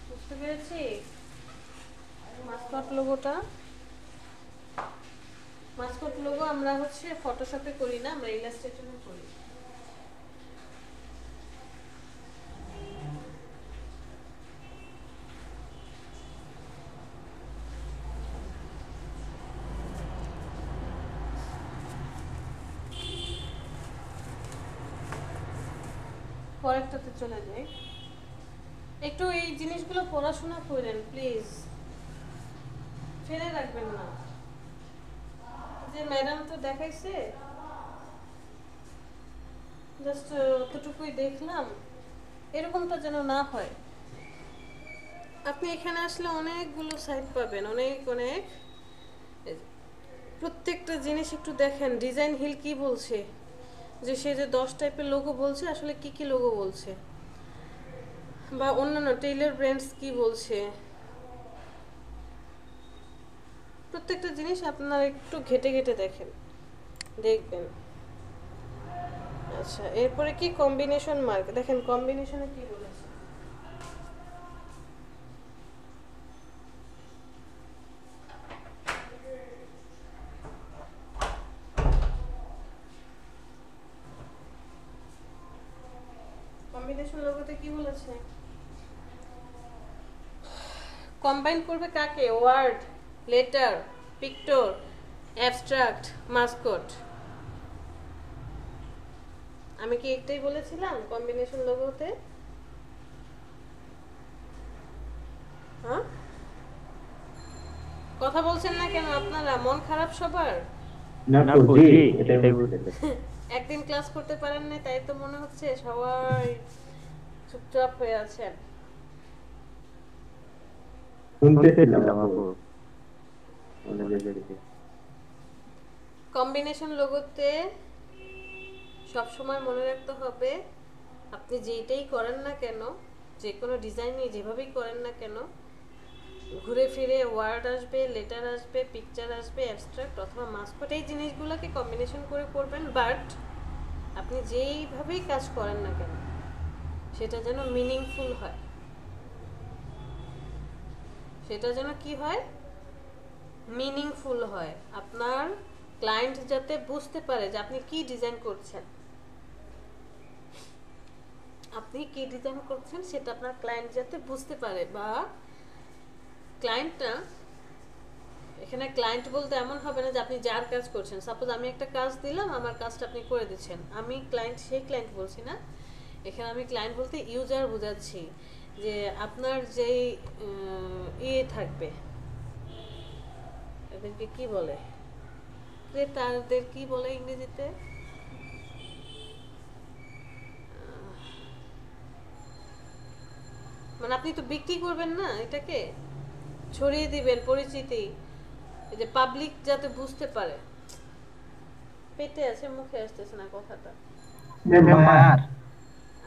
বুঝতে পেরেছি Mascot লোগোটা। Mascot logo আমরা হচ্ছে ফটোশপে করি না, আমরা ইলাস্ট্রেটরে করি। পরেরটাতে চলে যাই। একটু এই জিনিসগুলো পড়াশোনা করেন প্লিজ, ফেলে রাখবেন না। যে ম্যাডাম তো দেখাইছে, জাস্ট অতটুকুই দেখলাম, এরকমটা যেন না হয়। আপনি এখানে আসলে অনেকগুলো সাইট পাবেন, অনেক অনেক। প্রত্যেকটা জিনিস একটু দেখেন। ডিজাইন হিল কি বলছে, যে সে যে 10 টাইপের লোগো বলছে, আসলে কি কি লোগো বলছে, বা অন্যান্য টেইলর ব্র্যান্ডস কি বলছে। প্রত্যেকটা জিনিস আপনারা একটু ঘেটে ঘেটে দেখেন, দেখবেন। আচ্ছা, এরপরে কি কম্বিনেশন মার্ক, দেখেন কম্বিনেশনে কি বলেছে। কম্বিনেশন লোগোতে কি বলেছে? কম্বাইন করবে কাকে? Word, letter, pictorial, abstract, mascot. আমি কি একটাই বলেছিলাম কম্বিনেশন লোগোতে? হ্যাঁ, কথা বলছেন না কেন আপনারা? মন খারাপ সবার? না তো জি, এটাই বলতে। একদিন ক্লাস করতে পারেন না, তাই তো মনে হচ্ছে সবাই চুপচাপ হয়ে আছেন। শুনতেছিলাম আপু। কম্বিনেশন লোগোতে সবসময় মনে রাখতে হবে, আপনি যেইটাই করেন না কেন, যে কোনো ডিজাইনই যেভাবেই করেন না কেন, ঘুরে ফিরে ওয়ার্ড আসবে, লেটার আসবে, পিকচার আসবে, অ্যাবস্ট্রাক্ট অথবা মাস্কট, এই জিনিসগুলোকে কম্বিনেশন করে করবেন। বাট আপনি যেইভাবেই কাজ করেন না কেন, সেটা যেন মিনিংফুল হয়, সেটা যেন কি হয়, মিনিংফুল হয়। আপনার ক্লায়েন্ট যাতে বুঝতে পারে যে আপনি কি ডিজাইন করছেন, আপনি কি ডিজাইন করছেন সেটা আপনার ক্লায়েন্ট যাতে বুঝতে পারে। বা ক্লায়েন্টটা, এখানে ক্লায়েন্ট বলতে এমন হবে না যে আপনি যার কাজ করছেন। সাপোজ আমি একটা কাজ দিলাম, আমার কাজটা আপনি করে দিচ্ছেন, আমি ক্লায়েন্ট, সেই ক্লায়েন্ট বলছি না। এখানে আমি ক্লায়েন্ট বলতে ইউজার বোঝাচ্ছি, যে আপনার যেই ইয়ে থাকবে, এদেরকে কি বলে, ক্রেতাদের কি বলে ইংরেজিতে? মানে আপনি তো বিক্রি করবেন না, এটাকে ছড়িয়ে দিবেন পরিচিতি, যে পাবলিক যাতে বুঝতে পারে। পেটে আছে, মুখে আসতেছে না কথাটা।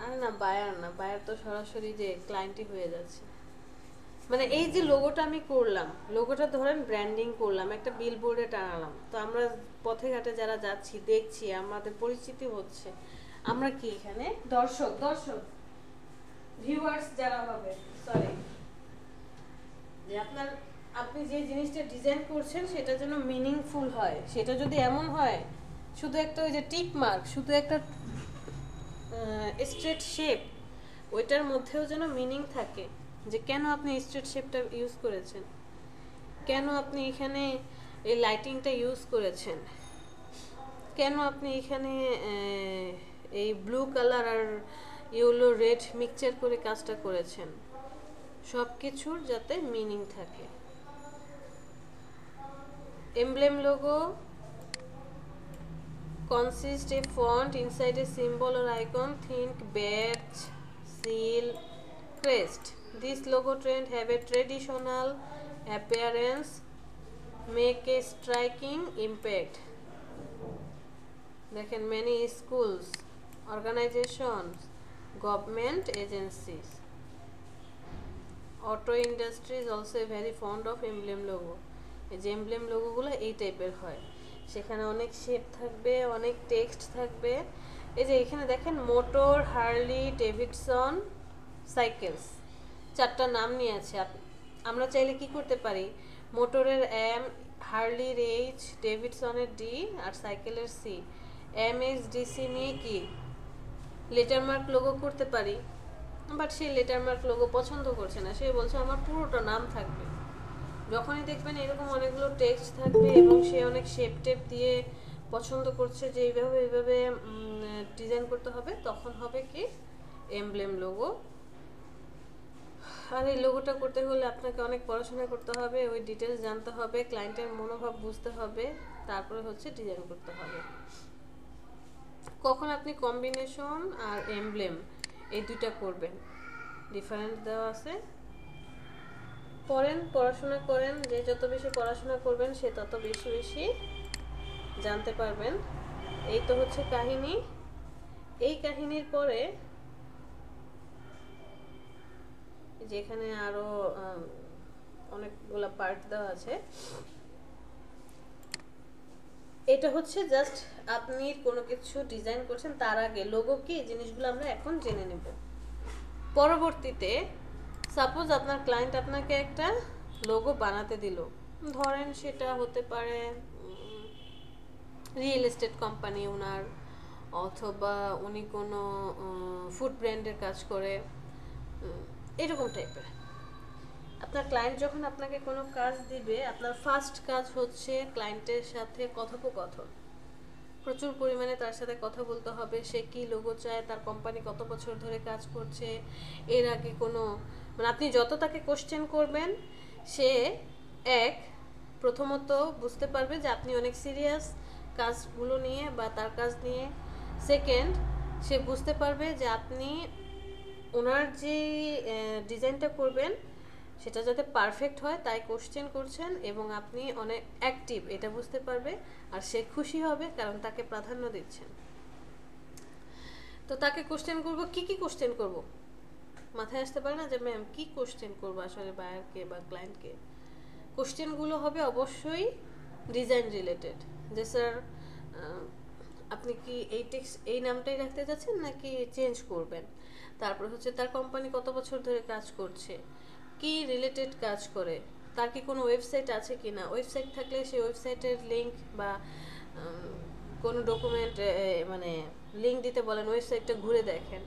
আরে না, বায়ার না, বায়ার তো সরাসরি যে ক্লায়েন্টই হয়ে যাচ্ছে। মানে এই যে লোগোটা আমি করলাম, লোগোটা ধরেন ব্র্যান্ডিং করলাম, একটা বিলবোর্ডে টানালাম, তো আমরা পথে ঘাটে যারা যাচ্ছি দেখছি, আমাদের পরিচিতি হচ্ছে। আমরা কি এখানে দর্শক ভিউয়ার্স যারা হবে, সরি, যে আপনার আপনি যে জিনিসটা ডিজাইন করছেন সেটা যেন মিনিংফুল হয়। সেটা যদি এমন হয় শুধু একটা ওই যে টিক মার্ক, শুধু একটা স্ট্রেট শেপ, ওইটার মধ্যেও যেন মিনিং থাকে যে কেন আপনি স্ট্রেট শেপটা ইউজ করেছেন, কেন আপনি এখানে এই লাইটিংটা ইউজ করেছেন, কেন আপনি এখানে এই ব্লু কালার আর ইয়েলো রেড মিক্সচার করে কাজটা করেছেন, সব কিছুর যাতে মিনিং থাকে। Emblem logo consists a font inside a symbol or icon. Think badge, seal, crest. This logo trend have a traditional appearance, make a striking impact. দেখেন many schools, organizations, government agencies, auto industry is also very fond of emblem logo. এই যে emblem logo গুলো এই টাইপের হয়, সেখানে অনেক shape থাকবে, অনেক টেক্সট থাকবে। এই যে এখানে দেখেন মোটর, হার্লি ডেভিডসন, সাইকেলস, চারটা নাম নিয়ে আছে। আমরা চাইলে কি করতে পারি, মোটরের এম, হার্লির এইচ, ডেভিডসনের ডি আর সাইকেলের সি, এম এইচ ডিসি নিয়ে কি লেটার মার্ক লোগো করতে পারি। বাট সেই লেটার মার্ক লোগো পছন্দ করছে না, সে বলছে আমার পুরোটা নাম থাকবে। যখনই দেখবেন এরকম অনেকগুলো টেক্সট থাকবে এবং সে অনেক শেপ টেপ দিয়ে পছন্দ করছে যে এইভাবে এইভাবে ডিজাইন করতে হবে, তখন হবে কি এমব্লেম লোগো। আর এই লোগোটা করতে হলে আপনাকে অনেক পড়াশোনা করতে হবে, ওই ডিটেলস জানতে হবে, ক্লায়েন্টের মনোভাব বুঝতে হবে, তারপরে হচ্ছে ডিজাইন করতে হবে। কখন আপনি কম্বিনেশন আর এমব্লেম এই দুইটা করবেন, ডিফারেন্ট দেওয়া আছে। পড়েন, পড়াশোনা করেন, যে যত বেশি পড়াশোনা করবেন সে তত বেশি বেশি জানতে পারবেন। এই তো হচ্ছে কাহিনী। এই কাহিনীর পরে যেখানে আরো অনেকগুলো পার্ট দেওয়া আছে, এটা হচ্ছে জাস্ট আপনি কোনো কিছু ডিজাইন করছেন তার আগে লোগো কি, জিনিসগুলো আমরা এখন জেনে নেব। পরবর্তীতে সাপোজ আপনার ক্লায়েন্ট আপনাকে একটা লোগো বানাতে দিল, ধরেন সেটা হতে পারে রিয়েল এস্টেট কোম্পানি ওনার, অথবা উনি কোনো ফুড ব্র্যান্ডের কাজ করে, এরকম টাইপের। আপনার ক্লায়েন্ট যখন আপনাকে কোনো কাজ দিবে, আপনার ফার্স্ট কাজ হচ্ছে ক্লায়েন্টের সাথে কথোপকথন। প্রচুর পরিমাণে তার সাথে কথা বলতে হবে, সে কি লোগো চায়, তার কোম্পানি কত বছর ধরে কাজ করছে, এর আগে কোনো, মানে আপনি যত তাকে কোশ্চেন করবেন সে প্রথমত বুঝতে পারবে যে আপনি অনেক সিরিয়াস কাজগুলো নিয়ে বা তার কাজ নিয়ে। সেকেন্ড, সে বুঝতে পারবে যে আপনি ওনার যে ডিজাইনটা করবেন সেটা যাতে পারফেক্ট হয় তাই কোশ্চেন করছেন, এবং আপনি অনেক অ্যাক্টিভ এটা বুঝতে পারবে। আর সে খুশি হবে কারণ তাকে প্রাধান্য দিচ্ছেন। তো তাকে কোশ্চেন করব, কি কোশ্চেন করব, মাথায় আসতে পারে না যে ম্যাম কি কোশ্চেন করব আসলে বায়ারকে বা ক্লায়েন্টকে। কোশ্চেনগুলো হবে অবশ্যই ডিজাইন রিলেটেড, যে স্যার আপনি কি এই নামটাই রাখতে যাচ্ছেন নাকি চেঞ্জ করবেন। তারপর হচ্ছে তার কোম্পানি কত বছর ধরে কাজ করছে, কি রিলেটেড কাজ করে, তার কি কোনো ওয়েবসাইট আছে কি না, ওয়েবসাইট থাকলে সেই ওয়েবসাইটের লিঙ্ক বা কোনো ডকুমেন্ট মানে লিঙ্ক দিতে বলেন, ওয়েবসাইটটা ঘুরে দেখেন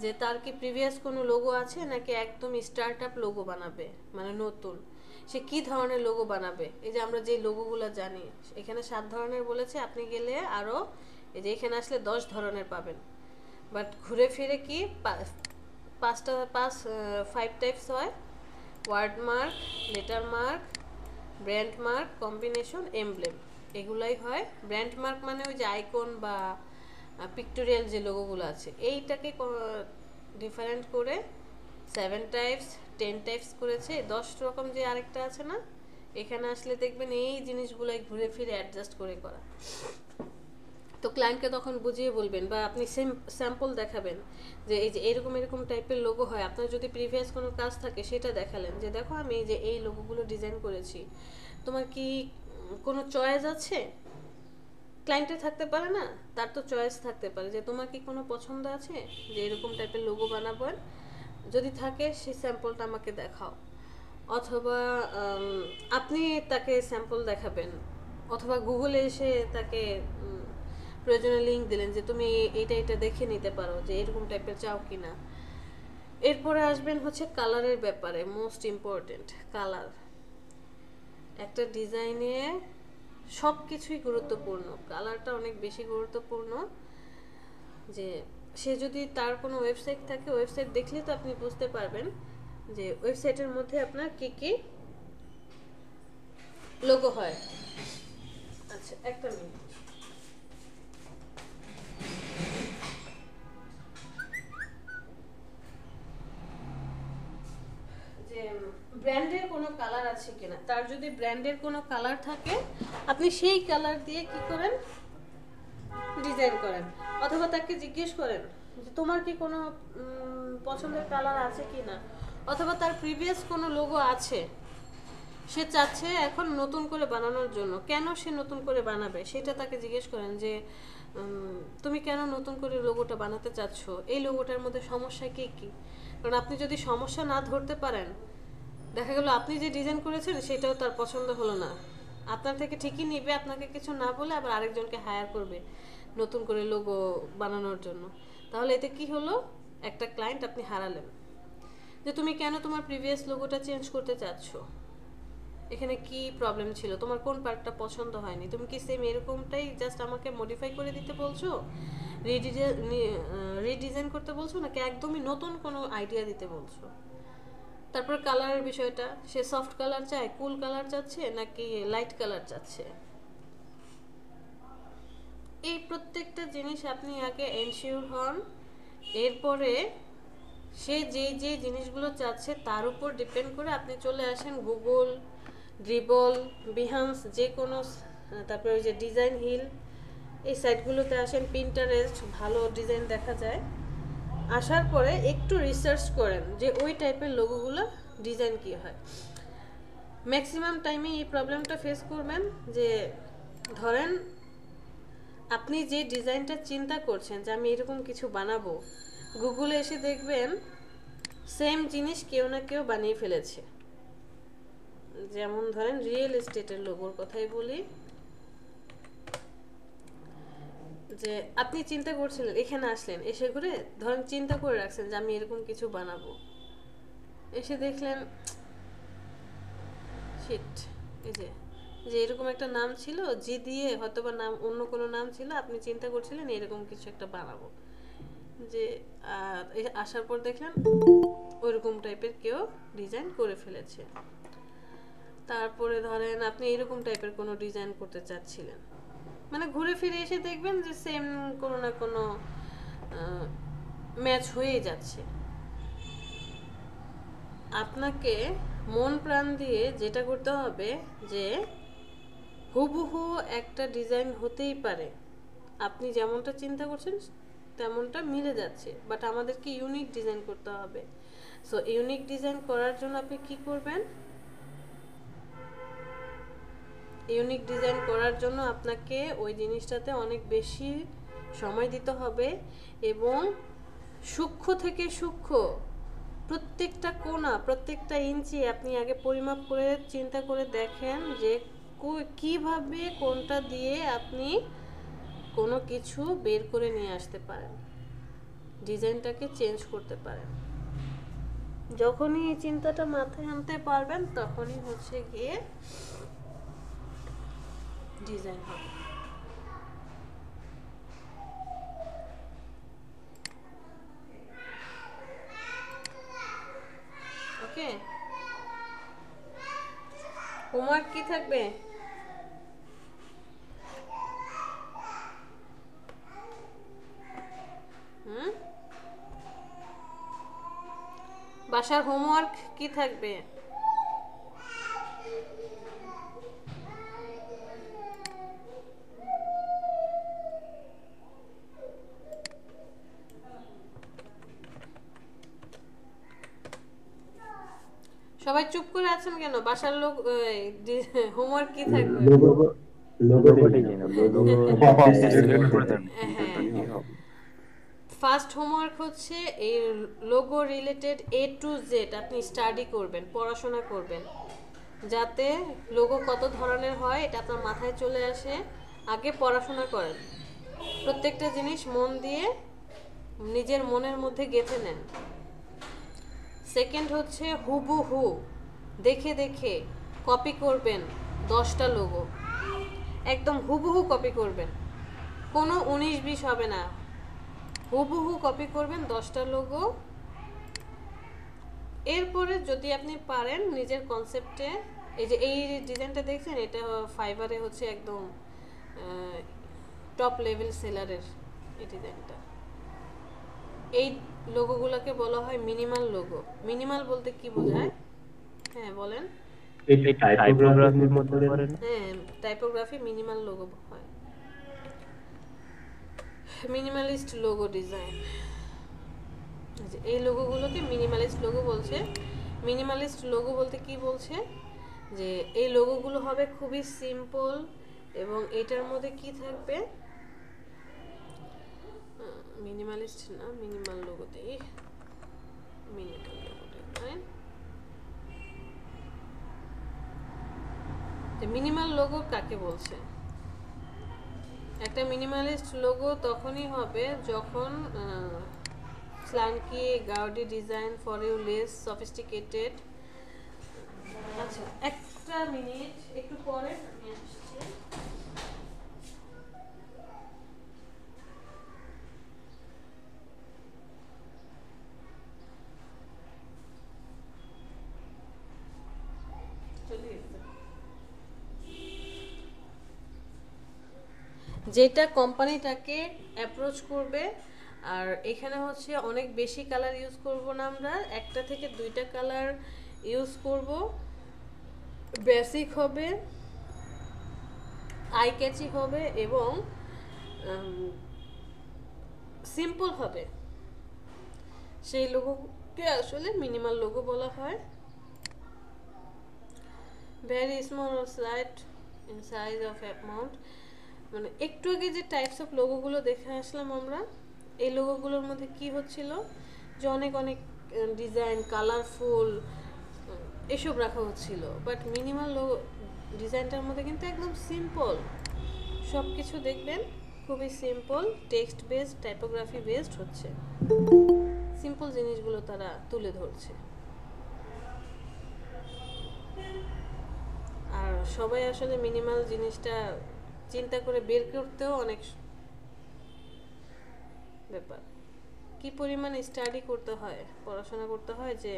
যে তার কি প্রিভিয়াস কোনো লোগো আছে নাকি একদম স্টার্ট আপ লোগো বানাবে, মানে নতুন, সে কি ধরনের লোগো বানাবে। এই যে আমরা যে লোগোগুলো জানি এখানে 7 ধরনের বলেছে, আপনি গেলে আরও এই যে এখানে আসলে 10 ধরনের পাবেন। বাট ঘুরে ফিরে কি 5 টাইপস হয়, word mark, letter mark, brand mark, combination, emblem, এগুলাই হয়। ব্র্যান্ড মার্ক মানে ওই যে আইকন বা পিক্টোরিয়াল যে লোগোগুলো আছে এইটাকে ডিফারেন্ট করে 7 টাইপস 10 টাইপস করেছে। 10 রকম যে আরেকটা আছে না, এখানে আসলে দেখবেন এই জিনিসগুলোই ঘুরে ফিরে অ্যাডজাস্ট করে করা। তো ক্লায়েন্টকে তখন বুঝিয়ে বলবেন বা আপনি স্যাম্পল দেখাবেন যে এই যে এরকম টাইপের লোগো হয়। আপনার যদি প্রিভিয়াস কোনো কাজ থাকে সেটা দেখালেন যে দেখো আমি এই যে এই লোগোগুলো ডিজাইন করেছি, তোমার কি কোনো চয়েস আছে। ক্লায়েন্টের থাকতে পারে না, তার তো চয়েস থাকতে পারে যে তোমার কি কোনো পছন্দ আছে যে এরকম টাইপের লোগো বানাবেন, যদি থাকে সেই স্যাম্পলটা আমাকে দেখাও। অথবা আপনি তাকে স্যাম্পল দেখাবেন, অথবা গুগলে এসে তাকে প্রয়োজনে লিঙ্ক দিলেন যে তুমি এইটা এটা দেখে নিতে পারো যে এরকম টাইপের চাও কিনা। এরপরে আসবেন হচ্ছে কালারের ব্যাপারে, মোস্ট ইম্পর্টেন্ট কালার। একটা ডিজাইনে সব কিছুই গুরুত্বপূর্ণ, কালারটা অনেক বেশি গুরুত্বপূর্ণ। যে সে যদি তার কোনো ওয়েবসাইট থাকে, ওয়েবসাইট দেখলে তো আপনি বুঝতে পারবেন যে ওয়েবসাইটের মধ্যে আপনার কি কি লোগো হয়। আচ্ছা একটা মিনিট। যে ব্র্যান্ডের কোনো কালার আছে কিনা, তার যদি ব্র্যান্ডের কোনো কালার থাকে আপনি সেই কালার দিয়ে কি করেন, ডিজাইন করেন। অথবা তাকে জিজ্ঞেস করেন যে তোমার কি কোনো পছন্দের কালার আছে কি না, অথবা তার প্রিভিয়াস কোনো লোগো আছে, সে চাচ্ছে এখন নতুন করে বানানোর জন্য। কেন সে নতুন করে বানাবে সেটা তাকে জিজ্ঞেস করেন যে তুমি কেন নতুন করে লোগোটা বানাতে চাচ্ছ, এই লোগোটার মধ্যে সমস্যা কি কি। কারণ আপনি যদি সমস্যা না ধরতে পারেন, দেখা গেল আপনি যে ডিজাইন করেছেন সেটাও তার পছন্দ হলো না, আপনার থেকে ঠিকই নিবে, আপনাকে কিছু না বলে আবার আরেকজনকে হায়ার করবে নতুন করে লোগো বানানোর জন্য। তাহলে এতে কি হলো, একটা ক্লায়েন্ট আপনি হারালেন। যে তুমি কেন তোমার প্রিভিয়াস লোগোটা চেঞ্জ করতে চাচ্ছ, এখানে কি প্রবলেম ছিল, তোমার কোন পার্টটা পছন্দ হয়নি, তুমি কি সেম এরকমটাই জাস্ট আমাকে মডিফাই করে দিতে বলছো, রিডিজাইন করতে বলছো, নাকি একদমই নতুন কোনো আইডিয়া দিতে বলছো। তারপর কালারের বিষয়টা, সে সফট কালার চায়, কুল কালার চাচ্ছে, নাকি লাইট কালার চাচ্ছে। এই প্রত্যেকটা জিনিস আপনি আগে এনশিওর হন। এরপরে সে যে জিনিসগুলো চাচ্ছে তার উপর ডিপেন্ড করে আপনি চলে আসেন গুগল, ড্রিবল, বিহান্স, যে কোনো, তারপরে ওই যে ডিজাইন হিল, এই সাইটগুলোতে আসেন, পিন্টারেস্ট, ভালো ডিজাইন দেখা যায়। আসার পরে একটু রিসার্চ করেন যে ওই টাইপের লোগোগুলো ডিজাইন কী হয়। ম্যাক্সিমাম টাইমে এই প্রবলেমটা ফেস করবেন যে ধরেন আপনি যে ডিজাইনটা চিন্তা করছেন যে আমি এরকম কিছু বানাবো, গুগলে এসে দেখবেন সেম জিনিস কেউ না কেউ বানিয়ে ফেলেছে। যেমন ধরেন রিয়েল এস্টেটের লোগোর কথাই বলি, যে আপনি চিন্তা করছিলেন, এখানে আসলেন, এসে ঘুরে ধরেন চিন্তা করে রাখছেন যে আমি এরকম কিছু বানাবো, এসে দেখলেন শিট, এই যে যে এরকম একটা নাম ছিল, জি দিয়ে হয়তো বা নাম অন্য কোনো নাম ছিল, আপনি চিন্তা করছিলেন এরকম কিছু একটা বানাবো, যে আসার পর দেখলেন ওইরকম টাইপের কেউ ডিজাইন করে ফেলেছে। তারপরে ধরেন আপনি এরকম টাইপের কোনো ডিজাইন করতে চাচ্ছিলেন, মানে ঘুরে ফিরে এসে দেখবেন যে সেম কোনো না কোনো ম্যাচ হয়েই যাচ্ছে। আপনাকে মন প্রাণ দিয়ে যেটা করতে হবে যে হুবহু একটা ডিজাইন হতেই পারে, আপনি যেমনটা চিন্তা করছেন তেমনটা মিলে যাচ্ছে, বাট আমাদেরকে ইউনিক ডিজাইন করতে হবে। সো ইউনিক ডিজাইন করার জন্য আপনি কি করবেন, ইউনিক ডিজাইন করার জন্য আপনাকে ওই জিনিসটাতে অনেক বেশি সময় দিতে হবে, এবং সূক্ষ্ম থেকে সূক্ষ্ম প্রত্যেকটা কোণা, প্রত্যেকটা ইঞ্চি আপনি আগে পরিমাপ করে চিন্তা করে দেখেন যে কিভাবে কোনটা দিয়ে আপনি কোনো কিছু বের করে নিয়ে আসতে পারেন, ডিজাইনটাকে চেঞ্জ করতে পারেন। যখনই এই চিন্তাটা মাথায় আনতে পারবেন তখনই হচ্ছে গিয়ে ডিজাইন হবে। ওকে, হোমওয়ার্ক কি থাকবে? বাসার হোমওয়ার্ক কি থাকবে? সবাই চুপ করে আছেন কেন? বাসার লোক হোমওয়ার্ক কি থাকবে? ফার্স্ট হোমওয়ার্ক হচ্ছে এই logo related A to Z আপনি স্টাডি করবেন, পড়াশোনা করবেন, যাতে লোগো কত ধরনের হয় এটা আপনার মাথায় চলে আসে। আগে পড়াশোনা করেন, প্রত্যেকটা জিনিস মন দিয়ে নিজের মনের মধ্যে গেঁথে নেন। সেকেন্ড হচ্ছে হুবহু দেখে দেখে কপি করবেন 10টা লোগো, একদম হুবহু কপি করবেন, কোনো 19-20 হবে না, হুবহু কপি করবেন 10টা লোগো। এরপরে যদি আপনি পারেন নিজের কনসেপ্টে, এই যে এই ডিজাইনটা দেখছেন এটা ফাইবারে হচ্ছে একদম টপ লেভেল সেলারের এই ডিজাইনটা। এই লোগোগুলোকে বলা হয় মিনিমাল লোগো। মিনিমাল বলতে কি বোঝায়? হ্যাঁ বলেন। এই টাইপোগ্রাফির মধ্যে পড়ে না? হ্যাঁ, টাইপোগ্রাফি মিনিমাল লোগো হয়, মিনিমালিস্ট লোগো ডিজাইন। এই লোগোগুলোকে মিনিমালিস্ট লোগো বলছে। মিনিমালিস্ট লোগো বলতে কি বলছে, যে এই লোগোগুলো হবে খুবই সিম্পল এবং এটার মধ্যে কি থাকবে, মিনিমালিস্ট না মিনিমাল লোগোতেই, minimal logo design. Minimal logo কাকে বলছে? একটা মিনিমালিস্ট লোগো তখনই হবে যখন swanky gaudy design for you less sophisticated. আচ্ছা একটা মিনিট, একটু পরে আমি আসছি। যেটা কোম্পানিটাকে অ্যাপ্রোচ করবে, আর এখানে হচ্ছে অনেক বেশি কালার ইউজ করব না, আমরা একটা থেকে 2টা কালার ইউজ করব। বেসিক হবে, আই ক্যাচি হবে এবং সিম্পল হবে। সেই লোগোকে আসলে মিনিমাল লোগো বলা হয়। Very small or slight in size of amount, মানে একটু আগে যে টাইপস অফ লোগোগুলো দেখে আসলাম আমরা, এই লোগোগুলোর মধ্যে কি হচ্ছিল যে অনেক অনেক ডিজাইন, কালারফুল এসব রাখা হচ্ছিল। বাট মিনিমাল লোগো ডিজাইনটার মধ্যে কিন্তু একদম সিম্পল সব কিছু দেখবেন, খুবই simple, text based, typography based হচ্ছে, সিম্পল জিনিসগুলো তারা তুলে ধরছে। আর সবাই আসলে মিনিমাল জিনিসটা চিন্তা করে বের করতেও অনেক ব্যাপার, কি পরিমাণ স্টাডি করতে হয়, পড়াশোনা করতে হয় যে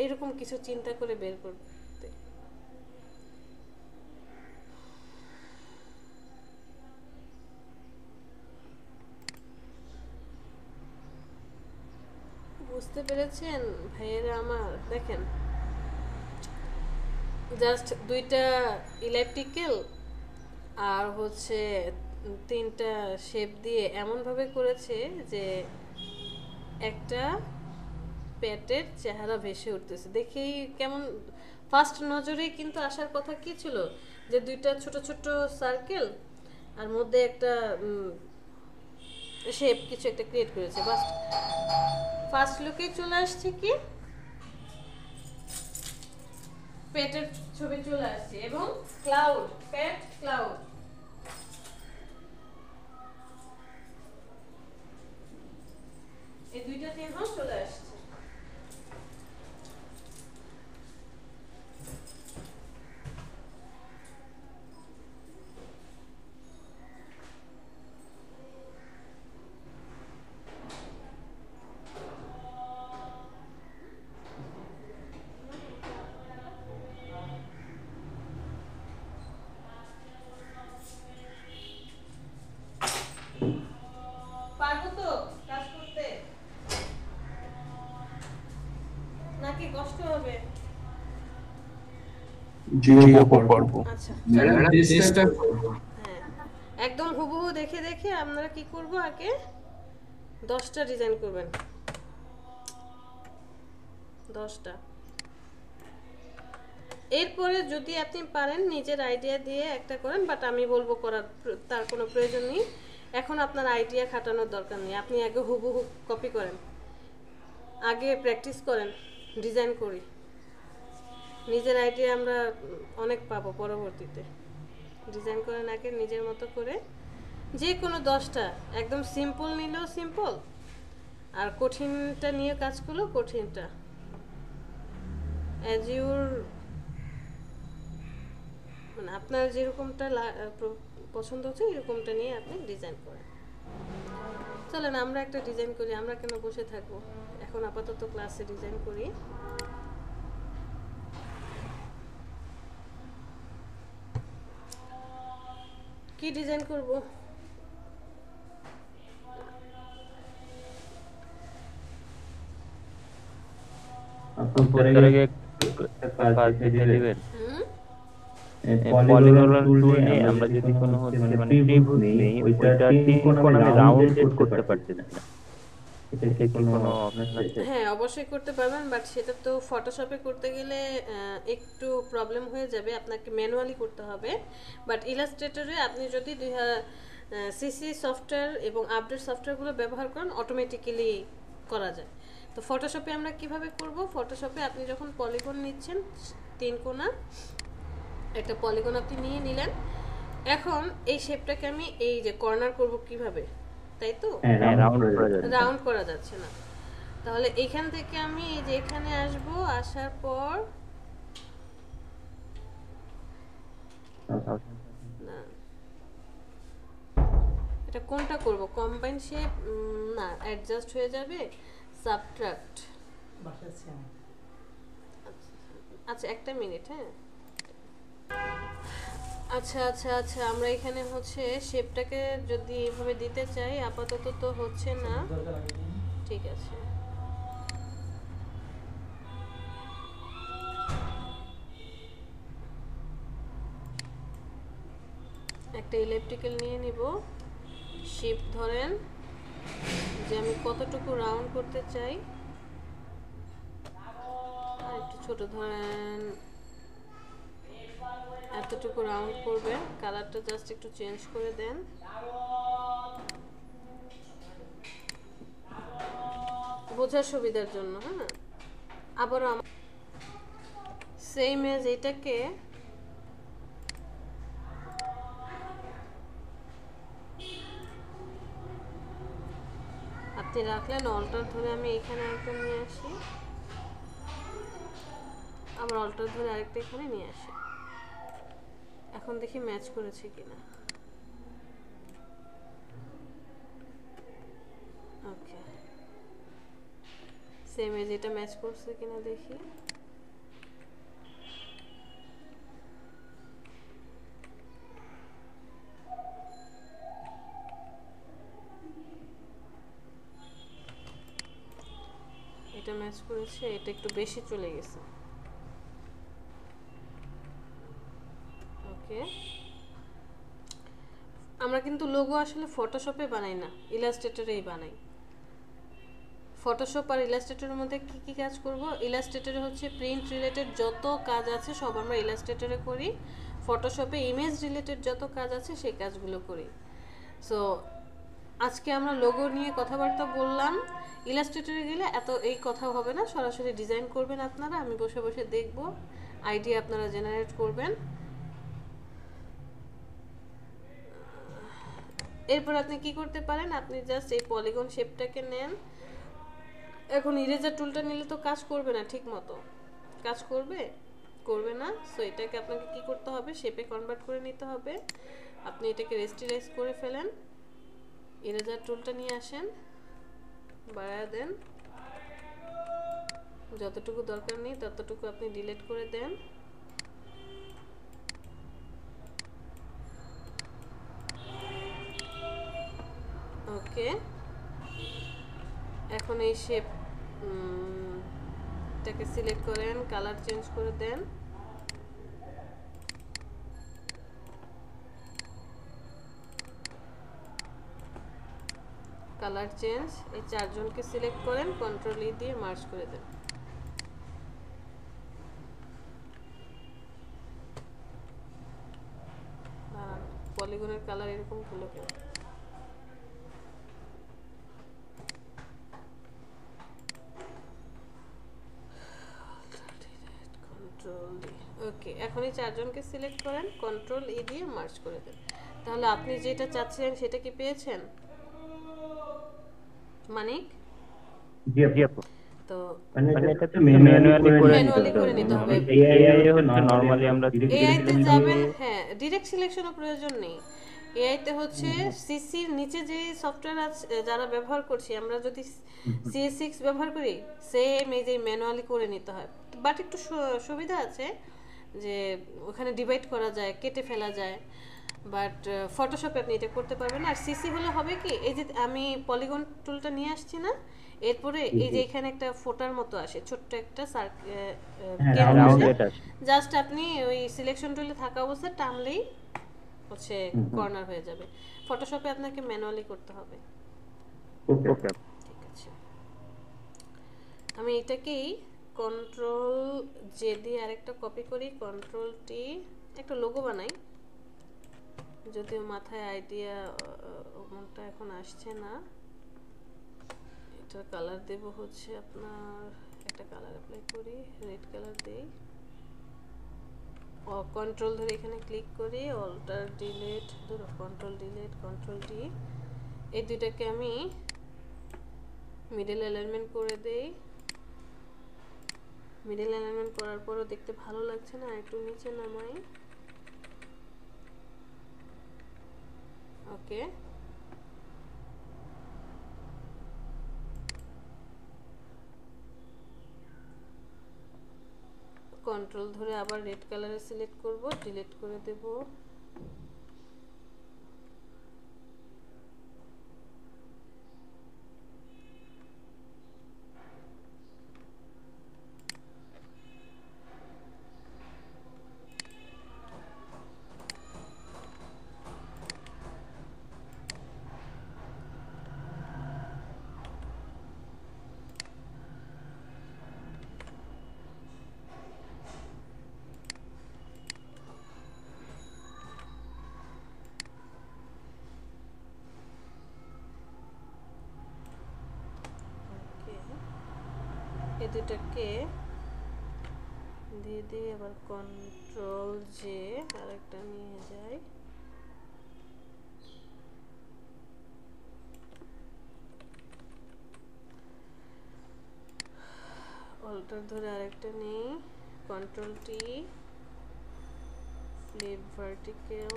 এরকম কিছু চিন্তা করে বের করতে। বুঝতে পেরেছেন ভাইয়েরা আমার? দেখেন জাস্ট 2টা ইলেকট্রিক্যাল আর হচ্ছে 3টা শেপ দিয়ে এমনভাবে করেছে যে একটা পেটের চেহারা ভেসে উঠতেছে, দেখেই কেমন ফার্স্ট নজরেই কিন্তু আসার কথা কি ছিল, যে 2টা ছোট ছোট সার্কেল আর মধ্যে একটা শেপ কিছু একটা ক্রিয়েট করেছে, বাস ফার্স্ট লুকে চলে আসছে কি পেটের ছবি চলে আসছে এবং ক্লাউড, পেট ক্লাউড, এই 2টা চিহ্ন চলে আসছে। পারবো তো কাজ করতে নাকি কষ্ট হবে? আচ্ছা হ্যাঁ, একদম হুবহু দেখে দেখে আপনারা কি করব, আগে 10টা ডিজাইন করবেন, 10টা। এরপরে যদি আপনি পারেন নিজের আইডিয়া দিয়ে একটা করেন, বাট আমি বলবো করার তার কোনো প্রয়োজন নেই, এখন আপনার আইডিয়া খাটানোর দরকার নেই, আপনি আগে হুবহু কপি করেন, আগে প্র্যাকটিস করেন, ডিজাইন করি। নিজের আইডিয়া আমরা অনেক পাবো পরবর্তীতে। ডিজাইন করেন আগে নিজের মতো করে, যে কোনো 10টা একদম সিম্পল নিলেও সিম্পল, আর কঠিনটা নিয়ে কাজ করলেও কঠিনটা, অ্যাজ ইউর মানে আপনার যেরকমটা পছন্দ হচ্ছে এরকমটা নিয়ে আপনি ডিজাইন করেন। চলেন আমরা একটা ডিজাইন করি, আমরা কেন বসে থাকবো, এখন আপাতত ক্লাসে ডিজাইন করি। কি ডিজাইন করব? আপনি পরে কাজ দেখে দিবেন। হুম, পলিগন টুল নিয়ে আমরা যদি কোনো ত্রিভুজ নেই, ওইটা তিন কোণ আমি রাউন্ডেড করতে পারছি না, এটা কি কোনো অপশন আছে? হ্যাঁ অবশ্যই করতে পারবেন, বাট সেটা তো ফটোশপে করতে গেলে একটু প্রবলেম হয়ে যাবে, আপনাকে ম্যানুয়ালি করতে হবে। বাট ইলাস্ট্রেটরে আপনি যদি সিসি সফটওয়্যার এবং আপডেট সফটওয়্যারগুলো ব্যবহার করেন অটোমেটিক্যালি করা যায়। তো ফটোশপে আমরা কিভাবে করব? ফটোশপে আপনি যখন পলিগন নিচ্ছেন 3 কোণা, একটা পলিগন আপনি নিয়ে নিলেন, এখন এই শেপটাকে আমি এই যে কর্নার করব কিভাবে, তাই তো? রাউন্ড করা যাচ্ছে না, তাহলে এখান থেকে আমি এই যে এখানে আসব, আসার পর না এটা কোনটা করব, কম্বাইন শেপ না, অ্যাডজাস্ট হয়ে যাবে, সাবট্রাক্ট। আচ্ছা একটা মিনিট, হ্যাঁ আচ্ছা আচ্ছা আচ্ছা, আমরা এখানে হচ্ছে শেপটাকে যদি এভাবে দিতে চাই, আপাতত তো হচ্ছে না, ঠিক আছে। একটা ইলেকট্রিক্যাল নিয়ে নিব, শিফট ধরেন, যে আমি কতটুকু রাউন্ড করতে চাই, আর একটু ছোট ধরেন, এতটুকু রাউন্ড করবেন, কালারটা জাস্ট একটু চেঞ্জ করে দেন। বোঝার সুবিধার জন্য, হ্যাঁ আবারও সেম এজ এটাকে আপনি রাখলেন, অল্টার ধরে আমি এখানে একটা নিয়ে আসি, আবার অল্টার ধরে আরেকটা এখানে নিয়ে আসি, এখন দেখি ম্যাচ করেছে কিনা। ওকে, সেম এজ এটা ম্যাচ করছে কিনা দেখি। এটা ম্যাচ করেছে, এটা একটু বেশি চলে গেছে। ওকে, আমরা কিন্তু লোগো আসলে ফটোশপে বানাই না, ইলাস্ট্রেটরেই বানাই। ফটোশপ আর ইলাস্ট্রেটরের মধ্যে কি কি কাজ করব? ইলাস্ট্রেটরে হচ্ছে প্রিন্ট রিলেটেড যত কাজ আছে সব আমরা ইলাস্ট্রেটরে করি, ফটোশপে ইমেজ রিলেটেড যত কাজ আছে সেই কাজগুলো করি। সো আজকে আমরা লোগো নিয়ে কথাবার্তা বললাম, ইলাস্ট্রেটরে গেলে এত এই কথা হবে না, সরাসরি ডিজাইন করবেন আপনারা, আমি বসে বসে দেখব, আইডিয়া আপনারা জেনারেট করবেন। এরপর আপনি কি করতে পারেন, আপনি জাস্ট এই পলিগন শেপটাকে নেন, এখন ইরেজার টুলটা নিলে তো কাজ করবে না, ঠিক মতো কাজ করবে না। সো এটাকে আপনাকে কি করতে হবে, শেপে কনভার্ট করে নিতে হবে। আপনি এটাকে রেস্টিরাইজ করে ফেলেন, ইরেজার টুলটা নিয়ে আসেন, বাড়ায় দেন, যতটুকু দরকার নেই ততটুকু আপনি ডিলিট করে দেন। ওকে, এখন এই শেপটাকে সিলেক্ট করেন, কালার চেঞ্জ করে দেন, কালার চেঞ্জ, এই চারজনকে সিলেক্ট করেন, কন্ট্রোল ই দিয়ে মার্জ করে দেন। পলিগনের কালার এরকম হলো কেন? ওকে, এখন এই চারজনকে সিলেক্ট করেন, কন্ট্রোল ই দিয়ে মার্জ করে দেন। তাহলে আপনি যেটা চাচ্ছিলেন সেটা কি পেয়েছেন মানিক? জি আপু। তো মানে এটা তো ম্যানুয়ালি করে ম্যানুয়ালি করে নিতে হবে। এআই হচ্ছে নরমালি আমরা এআই তে ডিরেক্ট যাবেন, হ্যাঁ ডিরেক্ট সিলেকশনের প্রয়োজন নেই। এআই তে হচ্ছে সিসির নিচে যে সফটওয়্যার আছে যারা ব্যবহার করছি, আমরা যদি CS6 ব্যবহার করি সেম এই যে ম্যানুয়ালি করে নিতে হয়, বাট একটু সুবিধা আছে যে ওখানে ডিভাইড করা যায়, কেটে ফেলা যায়, বাট ফটোশপে আপনি এটা করতে পারবেন না। আর সিসি হলে হবে কি, এই যে আমি পলিগন টুলটা নিয়ে আসছি না, এরপরে এই যে এখানে একটা ফোটার মতো আসে, ছোট্ট একটা জাস্ট আপনি ওই সিলেকশন টুলে থাকা অবস্থায় টানলেই হচ্ছে কর্নার হয়ে যাবে। ফটোশপে আপনাকে ম্যানুয়ালি করতে হবে। ওকে ঠিক আছে, আমি এটাকেই কন্ট্রোল জে দিয়ে আরেকটা কপি করি, কন্ট্রোল টি, একটা লোগো বানাই, যদিও মাথায় আইডিয়া ওটা এখন আসছে না। এটার কালার দেব হচ্ছে আপনার, একটা কালার অ্যাপ্লাই করি, রেড কালার দেই, কন্ট্রোল ধরে এখানে ক্লিক করি, অল্টার ডিলিট, ধরো কন্ট্রোল ডিলিট, কন্ট্রোল ডি, এই দুইটাকে আমি মিডল অ্যালাইনমেন্ট করে দেই। মিডল অ্যালাইনমেন্ট করার পরও দেখতে ভালো লাগছে না, একটু নিচে নামাই। ওকে, কন্ট্রোল ধরে আবার রেড কালারে সিলেক্ট করব, ডিলিট করে দেব। এই দুটাকে দিয়ে দিয়ে আবার কন্ট্রোল জে আরেকটা নিয়ে যাই, অল্টার ধরে আরেকটা নেই, কন্ট্রোল টি, ফ্লিপ ভার্টিক্যাল,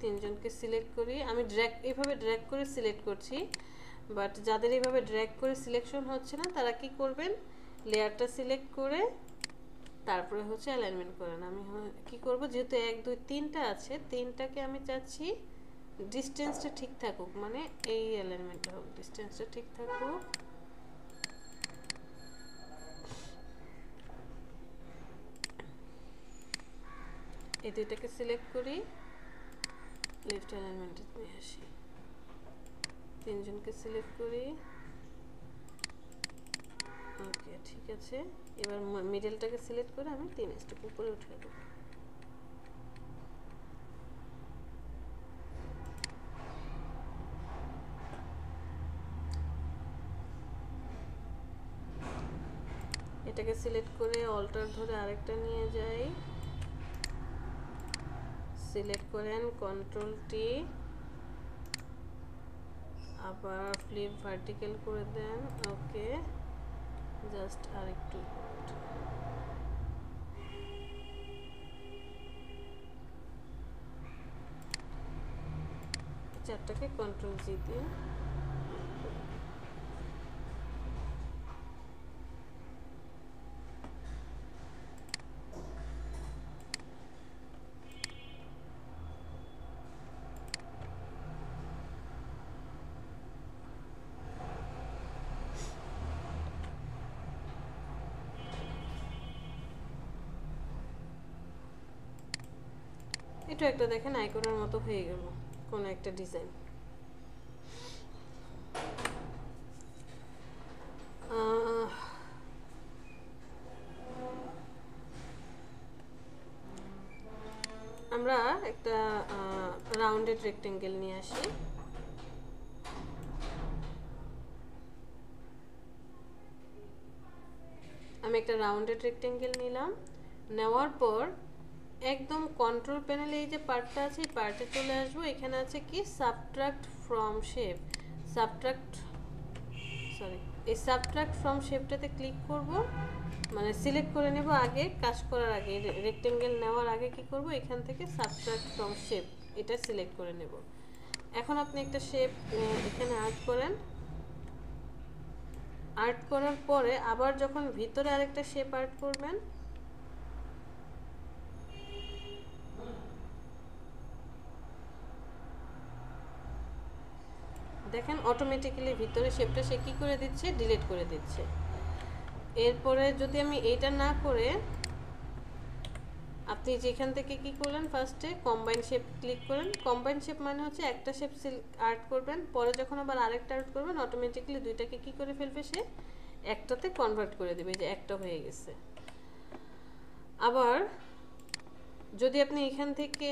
তিনজনকে সিলেক্ট করি। আমি ড্র্যাগ, এইভাবে ড্র্যাগ করে সিলেক্ট করছি, বাট যাদের এইভাবে ড্র্যাগ করে সিলেকশন হচ্ছে না তারা কি করবেন, লেয়ারটা সিলেক্ট করে তারপরে হচ্ছে অ্যালাইনমেন্ট করেন। আমি কি করব, যেহেতু 1 2 3টা আছে, তিনটাকে আমি চাচ্ছি ডিস্টেন্সটা ঠিক থাকুক, মানে এই অ্যালাইনমেন্টটা হোক, ডিস্টেন্সটা ঠিক থাকুক। এই দুইটাকে সিলেক্ট করি, লেফট অ্যালাইনমেন্টে নিয়ে আসি, তিনজনকে সিলেক্ট করি। ওকে ঠিক আছে, এবার মিডলটাকে সিলেক্ট করে আমি 3 স্টেপ উপরে উঠিয়ে দেব। এটাকে সিলেক্ট করে অল্টার ধরে আরেকটা নিয়ে যাই, সিলেক্ট করেন কন্ট্রোল টি, আবার ফ্লিপ ভার্টিক্যাল করে দেন। ওকে, জাস্ট আরেকটু চারটাকে কন্ট্রোল জি দিয়ে এটা একটা দেখেন আইকনের মতো হয়ে গেল কোন একটা ডিজাইন। আমরা একটা রাউন্ডেড রেক্টেঙ্গেল নিয়ে আসি, আমি একটা রাউন্ডেড রেক্টেঙ্গেল নিলাম, নেওয়ার পর একদম কন্ট্রোল প্যানেলে এই যে পার্টটা আছে এই পার্টে চলে আসবো। এখানে আছে কি সাবট্রাক্ট ফ্রম শেপ, এই সাবট্রাক্ট ফ্রম শেপটাতে ক্লিক করব, মানে সিলেক্ট করে নেব আগে, কাজ করার আগে রেক্টেঙ্গেল নেওয়ার আগে কি করব, এখান থেকে সাবট্রাক্ট ফ্রম শেপ এটা সিলেক্ট করে নেব। এখন আপনি একটা শেপ এখানে আর্ট করেন, আর্ট করার পরে আবার যখন ভিতরে আরেকটা শেপ আর্ট করবেন, দেখেন অটোমেটিক্যালি ভিতরে শেপটা সে কী করে দিচ্ছে, ডিলিট করে দিচ্ছে। এরপরে যদি আমি এইটা না করে আপনি যেখান থেকে কি করলেন, ফার্স্টে কম্বাইন শেপ ক্লিক করেন। কম্বাইন শেপ মানে হচ্ছে একটা শেপ আর্ট করবেন, পরে যখন আবার আরেকটা আর্ট করবেন অটোমেটিক্যালি দুইটাকে কি করে ফেলবে, সে একটাতে কনভার্ট করে দেবে, যে একটা হয়ে গেছে। আবার যদি আপনি এখান থেকে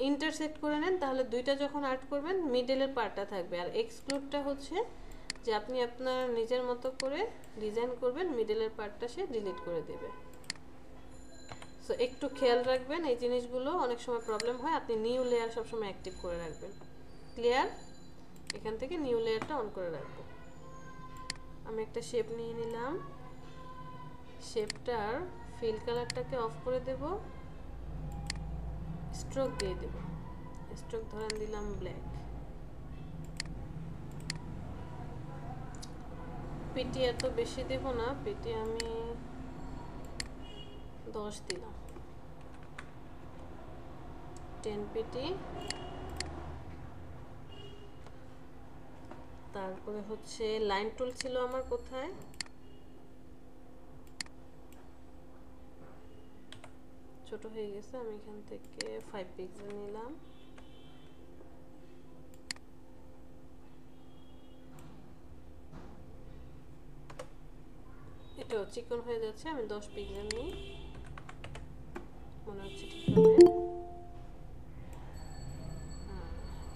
ইন্টারসেক্ট করে নেন তাহলে দুইটা যখন আর্ট করবেন মিডলের পার্টটা থাকবে, আর এক্সক্লুডটা হচ্ছে যে আপনি আপনার নিজের মতো করে ডিজাইন করবেন, মিডলের পার্টটা সে ডিলিট করে দেবে। সো একটু খেয়াল রাখবেন এই জিনিসগুলো, অনেক সময় প্রবলেম হয়। আপনি নিউ লেয়ার সবসময় অ্যাক্টিভ করে রাখবেন। ক্লিয়ার? এখান থেকে নিউ লেয়ারটা অন করে রাখবো। আমি একটা শেপ নিয়ে নিলাম, শেপটার ফিল কালারটাকে অফ করে দেব, স্ট্রোক দিয়ে দেব, স্ট্রোক ধরেন দিলাম ব্ল্যাক। পিটি এত বেশি দেব না, পিটি আমি 10 দিলাম, 10 পিটি। তারপরে হচ্ছে লাইন টুল ছিল আমার কোথায়, ছোট হয়ে গেছে, আমি এখান থেকে 5 পিক্সেল নিলাম। এটাও চিকন হয়ে যাচ্ছে, আমি 10 পিক্সেল নিই, মনে হচ্ছে ঠিক হবে।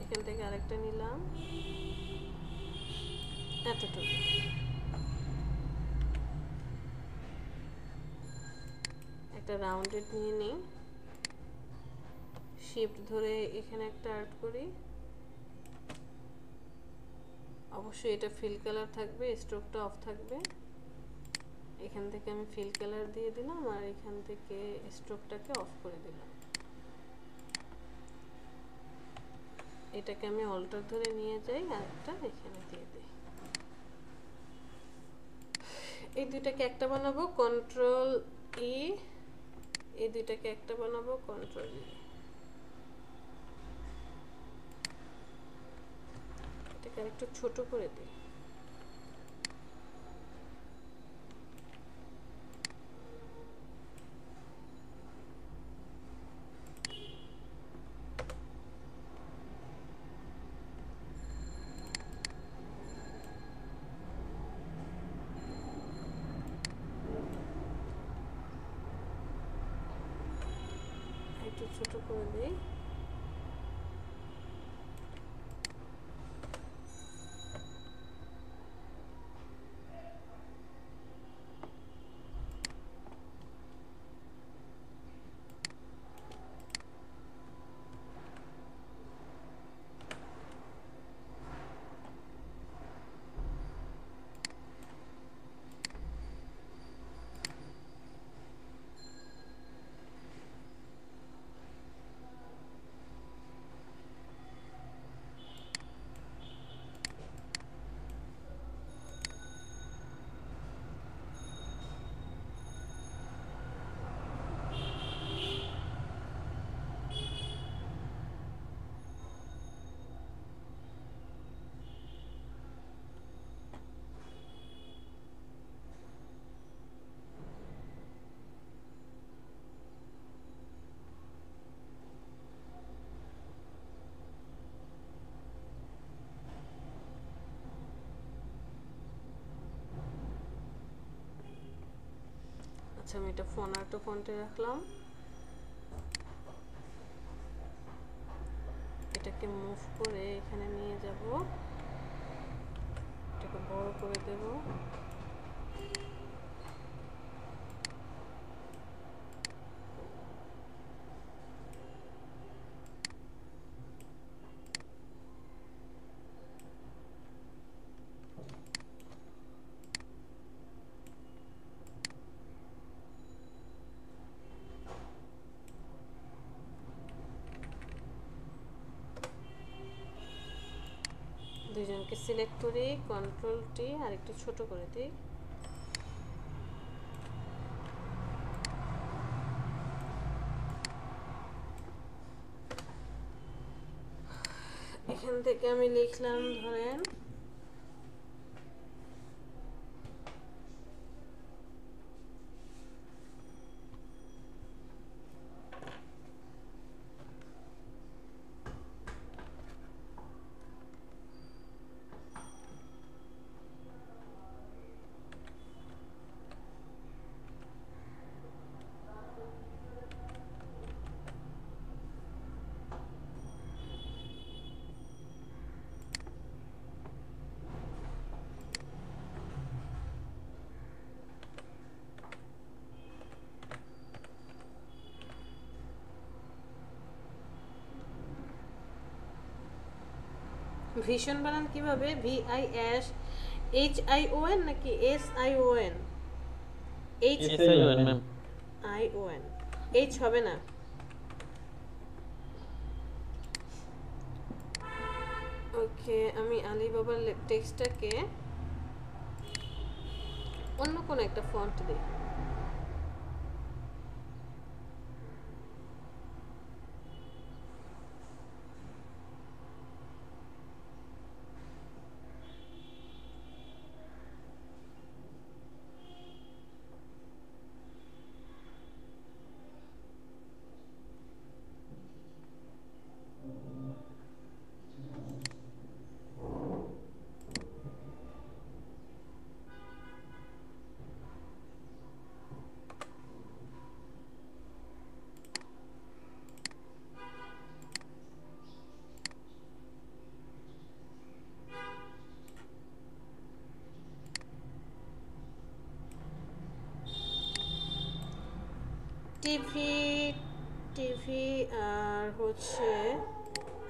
এখান থেকে আরেকটা নিলাম, এতটুকু। একটা রাউন্ডেড নিয়ে নিই, শিফট ধরে এখানে একটা আর্ট করি। অবশ্যই এটা ফিল কালার থাকবে, স্ট্রোকটা অফ থাকবে। এখান থেকে আমি ফিল কালার দিয়ে দিলাম আর এখান থেকে স্ট্রোকটাকে অফ করে দিলাম। এটাকে আমি অল্টার ধরে নিয়ে যাই আর একটা এখানে দিয়ে দিই। এই দুইটাকে একটা বানাবো কন্ট্রোল ই, এই দুইটাকে একটা বানাবো কন্ট্রোল ই। এটাকে আরেকটু ছোট করে দিই। একটু ছোট করে দিই। আচ্ছা, আমি এটা ফন্টে রাখলাম। এটাকে মুভ করে এখানে নিয়ে যাব, এটাকে বড় করে দেব। সিলেক্ট করি, কন্ট্রোল টি আর একটু ছোট করে দিই। এখান থেকে আমি লিখলাম ধরেন ভিশন বানান কিভাবে? VISHION নাকি SION? SION ma'am. ION H হবে না। ওকে, আমি আলিবাবার টেক্সটটাকে অন্য কোনো একটা ফন্ট দিই। টিভি আর হচ্ছে,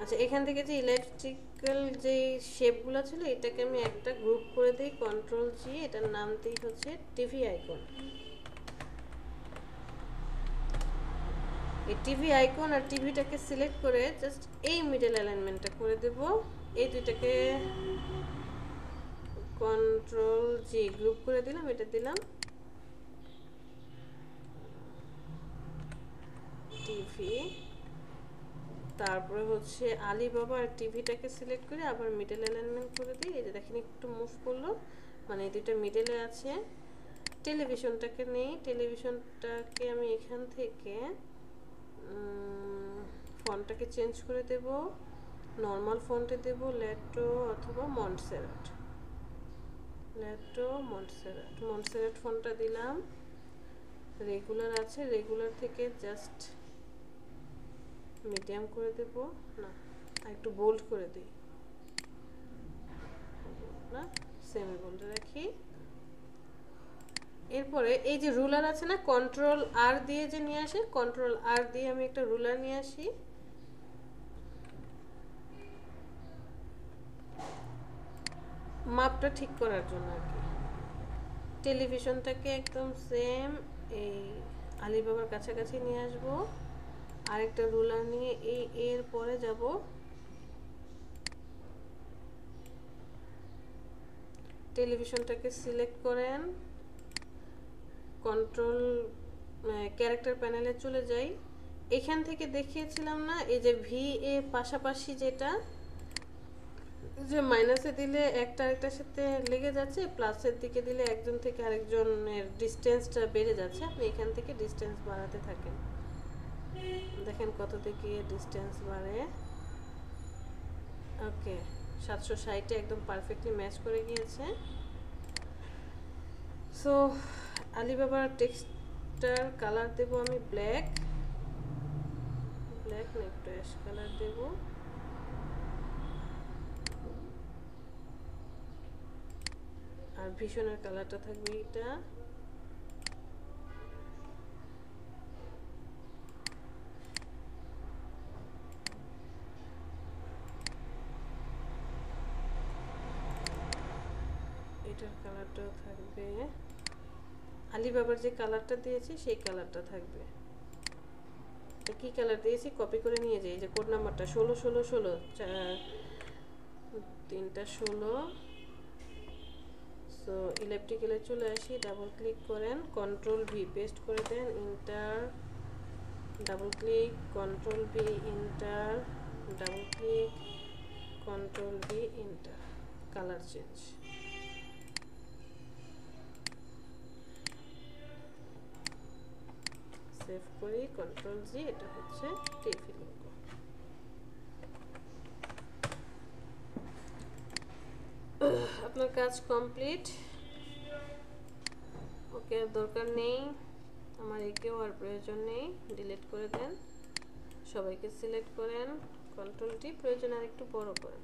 আচ্ছা এখান থেকে যে ইলেকট্রিক্যাল যে শেপগুলো ছিল এটাকে আমি একটা গ্রুপ করে দিই, কন্ট্রোল জি, এটার নাম দিই হচ্ছে টিভি আইকন। এই টিভি আইকন আর টিভিটাকে সিলেক্ট করে জাস্ট এই মিডল অ্যালাইনমেন্টটা করে দেব। এই দুইটাকে কন্ট্রোল জি গ্রুপ করে দিলাম, এটা দিলাম টিভি। তারপরে হচ্ছে আলিবাবা আর টিভিটাকে সিলেক্ট করে আবার মিডল অ্যালাইনমেন্ট করে দিই। এই যে দেখেন একটু মুভ করলো, মানে এই দুটো মিডলে আছে। টেলিভিশনটাকে নেই, টেলিভিশনটাকে আমি এখান থেকে ফন্টটাকে চেঞ্জ করে দেব, নর্মাল ফন্টে দেব ল্যাটো অথবা মন্টসেরাট। মন্টসেরাট ফন্টটা দিলাম। রেগুলার আছে, রেগুলার থেকে জাস্ট মিডিয়াম করে দেব, না একটু বোল্ড করে দিই, না সেমি বোল্ড রাখি। এরপরে এই যে রুলার আছে না, কন্ট্রোল আর দিয়ে যে নিয়ে আসে, কন্ট্রোল আর দিয়ে আমি একটা রুলার নিয়ে আসি। মাপটা ঠিক করার জন্য আর কি। টেলিভিশনটাকে একদম সেম এই আলিবাবার কাছাকাছি নিয়ে আসবো, আরেকটা রুলার নিয়ে এই এর পরে যাব টেলিভিশনটাকে সিলেক্ট করেন, কন্ট্রোল ক্যারেক্টার প্যানেলে চলে যাই। এখান থেকে দেখিয়েছিলাম না এই যে ভি এ পাশাপাশি, যেটা যে মাইনাসে দিলে একটা আরেকটার সাথে লেগে যাচ্ছে, প্লাসের দিকে দিলে একজন থেকে আরেকজনের ডিস্টেন্সটা বেড়ে যাচ্ছে। আপনি এখান থেকে ডিস্টেন্স বাড়াতে থাকেন, দেখেন কত থেকে ডিস্টেন্স বাড়ে। ওকে, 760 একদম পারফেক্টলি ম্যাচ করে গিয়েছে। সো আলিবাবার টেক্সটার কালার দেব আমি ব্ল্যাক না একটু অ্যাশ কালার দেব। আর ভীষণের কালারটা থাকবে এটা। এটার কালারটাও থাকবে, আলিবাবার যে কালারটা দিয়েছি সেই কালারটা থাকবে। কি কালার দিয়েছি কপি করে নিয়ে যাই, যে কোড নাম্বারটা 16 16 16 3টা 16। সো ইলেকট্রিক্যালে চলে আসি, ডাবল ক্লিক করেন, কন্ট্রোল ভি পেস্ট করে দেন, enter, double click, control V, enter, double click, control V, enter, colour change. Save করি, কন্ট্রোল জি, এটা হচ্ছে টিএফই লোগো। আপনার কাজ কমপ্লিট। ওকে, দরকার নেই আমার, একেও আর প্রয়োজন নেই, ডিলিট করে দেন। সবাইকে সিলেক্ট করেন, কন্ট্রোল টি, প্রয়োজন আর একটু বড় করেন।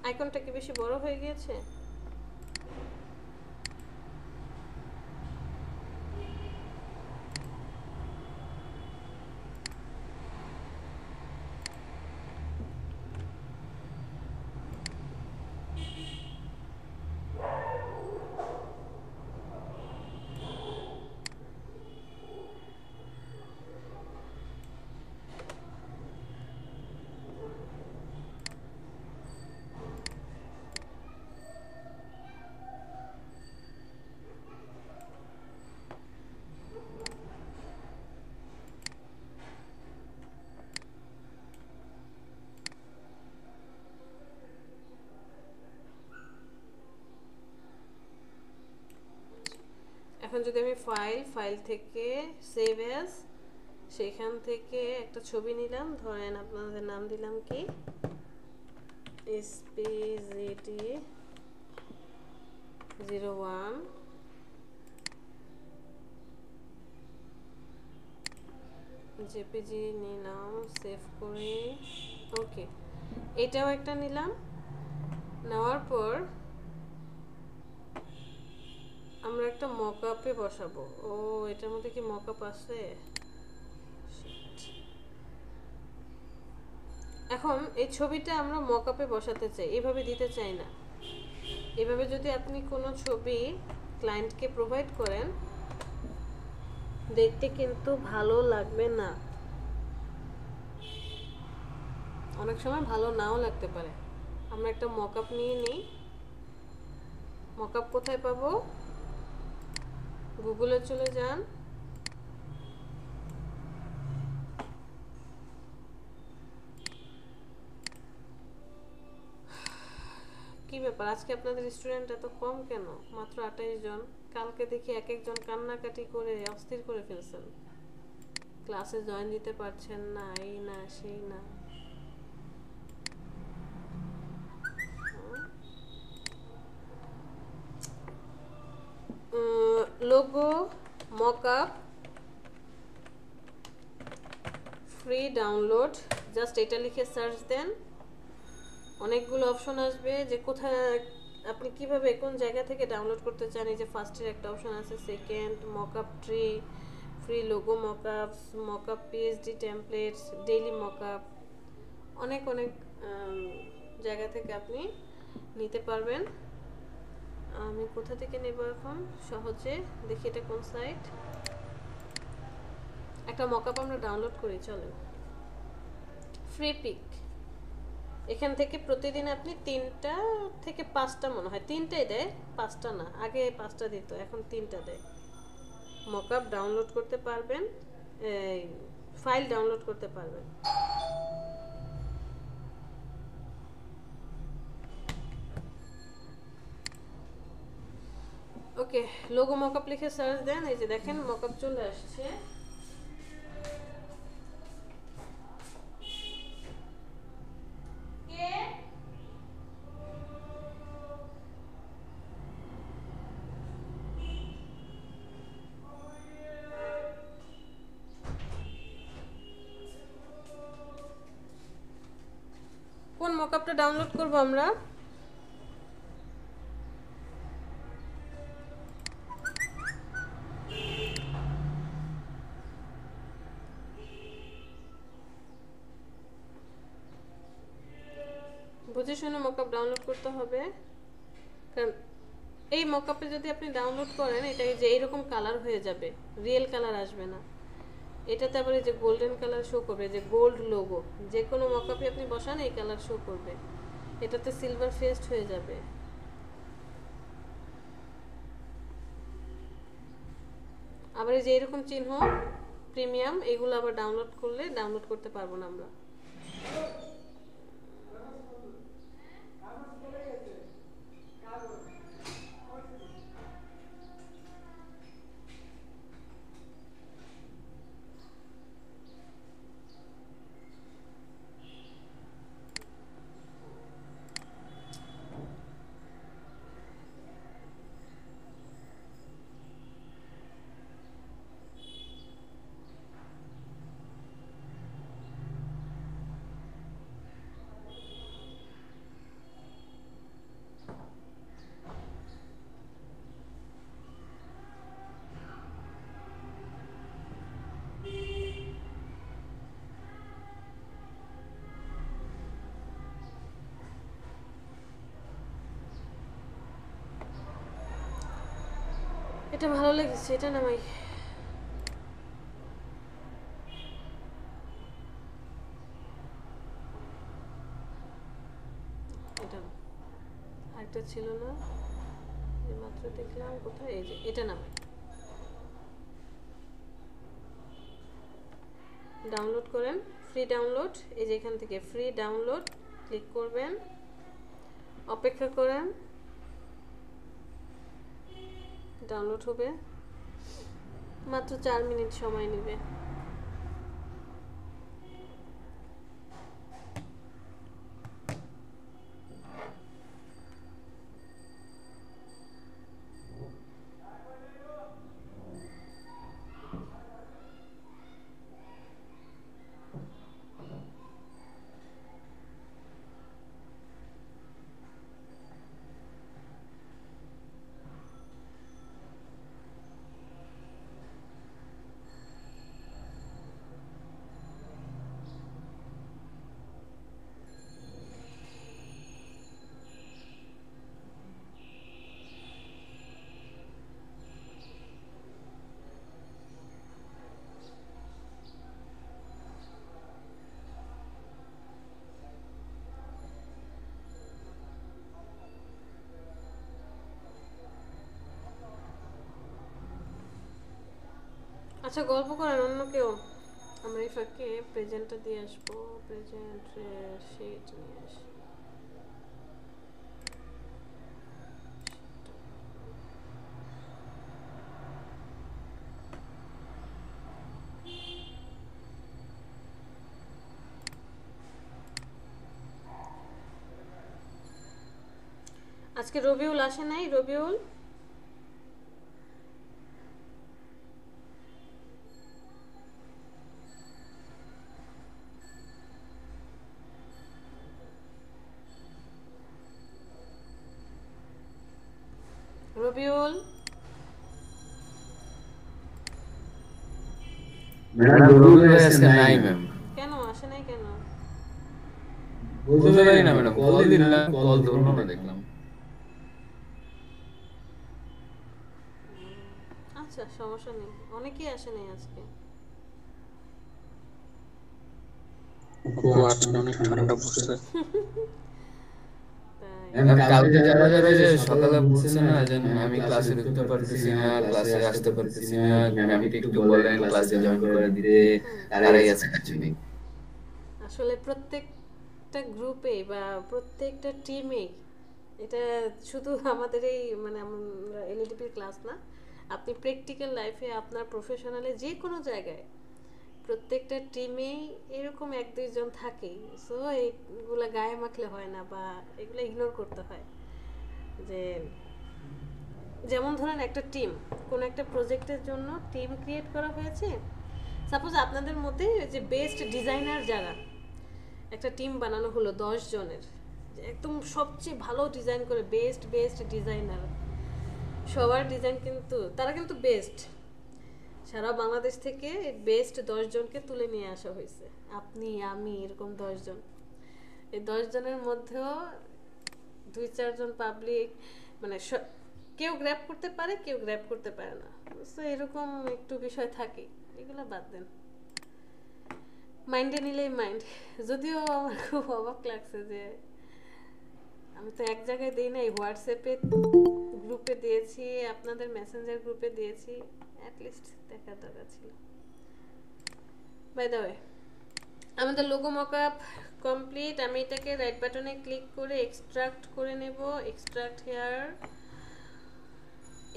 আইকনটা কি বেশি বড় হয়ে গিয়েছে? এখন যদি আমি ফাইল থেকে সেভ অ্যাজ, সেখান থেকে একটা ছবি নিলাম, ধরেন আপনাদের নাম দিলাম কি SPGT 01, জেপিজি নিলাম, সেভ করে ওকে, এটাও একটা নিলাম। নেওয়ার পর আমরা একটা মকআপে বসাবো। ও, এটার মধ্যে কি মকআপ আছে? এখন এই ছবিটা আমরা মকআপে বসাতে চাই, এভাবে দিতে চাই না। এভাবে যদি আপনি কোনো ছবি ক্লায়েন্টকে প্রোভাইড করেন, দেখতে কিন্তু ভালো লাগবে না, অনেক সময় ভালো নাও লাগতে পারে। আমরা একটা মকআপ নিয়ে নিই। মকআপ কোথায় পাবো? গুগলে চলে যান, কি ব্যাপার আজকে আপনাদের স্টুডেন্ট এত কম কেন? মাত্র 28 জন। কালকে দেখি এক একজন কান্নাকাটি করে অস্থির করে ফেলছেন, ক্লাসে জয়েন দিতে পারছেন না, এই না সেই না। Logo mockup free download, just এটা লিখে সার্চ দেন, অনেকগুলো অপশন আসবে যে কোথায় আপনি কিভাবে কোন জায়গা থেকে ডাউনলোড করতে চান। এই যে ফার্স্টের একটা অপশন আছে, second mockup tree, free logo mockups, mockup PHD templates, daily mockup, অনেক অনেক জায়গা থেকে আপনি নিতে পারবেন। আমি কোথা থেকে নেব এখন সহজে দেখি, এটা কোন সাইট। একটা মকআপ আমরা ডাউনলোড করি, চলেন। ফ্রি পিক, এখান থেকে প্রতিদিন আপনি 3টা থেকে 5টা, মনে হয় 3টাই দেয়, 5টা না, আগে 5টা দিত, এখন 3টা দেয়। মকআপ ডাউনলোড করতে পারবেন, ফাইল ডাউনলোড করতে পারবেন। ওকে, লোগো মকআপ লিখে সার্চ দেন, এই যে দেখেন মকআপ চলে আসছে। কোন মকআপটা ডাউনলোড করব আমরা? বুঝে বুঝে শুনে মকআপ ডাউনলোড করতে হবে, কারণ এই মকআপে যদি আপনি ডাউনলোড করেন এটা যে এইরকম কালার হয়ে যাবে, রিয়েল কালার আসবে না। এটাতে আবার এই যে গোল্ডেন কালার শো করবে, যে গোল্ড লোগো, যে কোনো মকআপে আপনি বসান এই কালার শো করবে, এটাতে সিলভার ফেস্ট হয়ে যাবে। আবার এই যে এরকম চিহ্ন প্রিমিয়াম, এগুলো আবার ডাউনলোড করলে ডাউনলোড করতে পারবো না আমরা। এটা ভালো লেগেছে, এটা নামাই। এটা আরেকটা ছিল না, এই মাত্র দেখলাম কোথায়, এই যে এটা নামাই। ডাউনলোড করেন, ফ্রি ডাউনলোড, এই যে এখান থেকে ফ্রি ডাউনলোড ক্লিক করবেন, অপেক্ষা করেন, ডাউনলোড হবে, মাত্র 4 মিনিট সময় নেবে। আচ্ছা গল্প করেন অন্য কেউ, আমরা এই ফাঁকে প্রেজেন্টটা দিয়ে আসবো, প্রেজেন্টের শিট নিয়ে আসি। আজকে রবিউল আসে নাই, রবিউল রবিউল ম্যাডাম রবিউল আজকে নাই ম্যাম। কেন আসে নাই কেন? বুঝতে পারি না ম্যাডাম, কল দিলাম কল ধরলো না দেখলাম। আচ্ছা সমস্যা নেই, অনেকেই আসে নাই আজকে। অনেক ঠান্ডা পড়ছে। তাই ম্যাম কালকে যারা যারা যে সকালে বলছে না যে আমি ক্লাসে ঢুকতে পারতেছি না, ক্লাসে আসতে পারতেছি না, ম্যামকে একটু বলেন ক্লাসে জয়েন করে দিতে, তারাই আছে অ্যাকচুয়ালি। আসলে প্রত্যেকটা গ্রুপে বা প্রত্যেকটা টিমে, এটা শুধু আমাদের এই মানে আমরা এলইডিপির ক্লাস না, আপনি প্র্যাকটিক্যাল লাইফে আপনার প্রফেশনালে যে কোনো জায়গায় প্রত্যেকটা টিমেই এরকম 1-2 জন থাকেই। সো এইগুলা গায়ে মাখলে হয় না বা এগুলো ইগনোর করতে হয়। যে যেমন ধরেন একটা টিম, কোনো একটা প্রজেক্টের জন্য টিম ক্রিয়েট করা হয়েছে, সাপোজ আপনাদের মধ্যে যে বেস্ট ডিজাইনার যারা, একটা টিম বানানো হলো 10 জনের, একদম সবচেয়ে ভালো ডিজাইন করে বেস্ট ডিজাইনার, সবার ডিজাইন কিন্তু তারা কিন্তু বেস্ট, সারা বাংলাদেশ থেকে বেস্ট 10 জনকে তুলে নিয়ে আসা হয়েছে, আপনি আমি এরকম 10 জন। এই 10 জনের মধ্যেও 2-4 জন পাবলিক মানে কেউ গ্র্যাব করতে পারে, কেউ গ্র্যাব করতে পারে না। সো এরকম একটু বিষয় থাকে, এগুলো বাদ দেন, মাইন্ডে নিলেই মাইন্ড। যদিও আমার খুব অবাক লাগছে যে আমি তো এক জায়গায় দিই নাই, হোয়াটসঅ্যাপে গ্রুপে দিয়েছি, আপনাদের মেসেঞ্জার গ্রুপে দিয়েছি, অ্যাটলিস্ট দেখার দরকার ছিল। বাই দ্য ওয়ে, আমাদের লোগো মকআপ কমপ্লিট। আমি এটাকে রাইট বাটনে ক্লিক করে এক্সট্রাক্ট করে নেব, এক্সট্রাক্ট হেয়ার।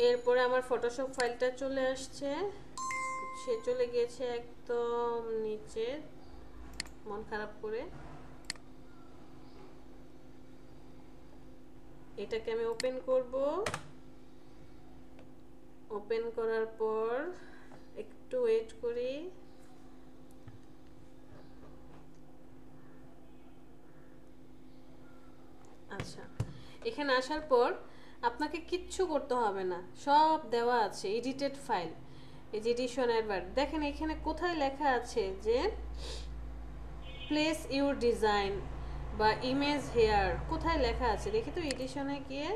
এরপরে আমার ফটোশপ ফাইলটা চলে আসছে, সে চলে গিয়েছে একদম নিচে, মন খারাপ করে। এটাকে আমি ওপেন করব, ওপেন করার পর একটু ওয়েট করি। আচ্ছা, এখানে আসার পর আপনাকে কিচ্ছু করতে হবে না, সব দেওয়া আছে, এডিটেড ফাইল। এই যে এডিশন অ্যাডভার্ট, দেখেন এখানে কোথায় লেখা আছে যে প্লেস ইউর ডিজাইন বা ইমেজ হেয়ার, কোথায় লেখা আছে দেখি তো এডিশনে গিয়ে।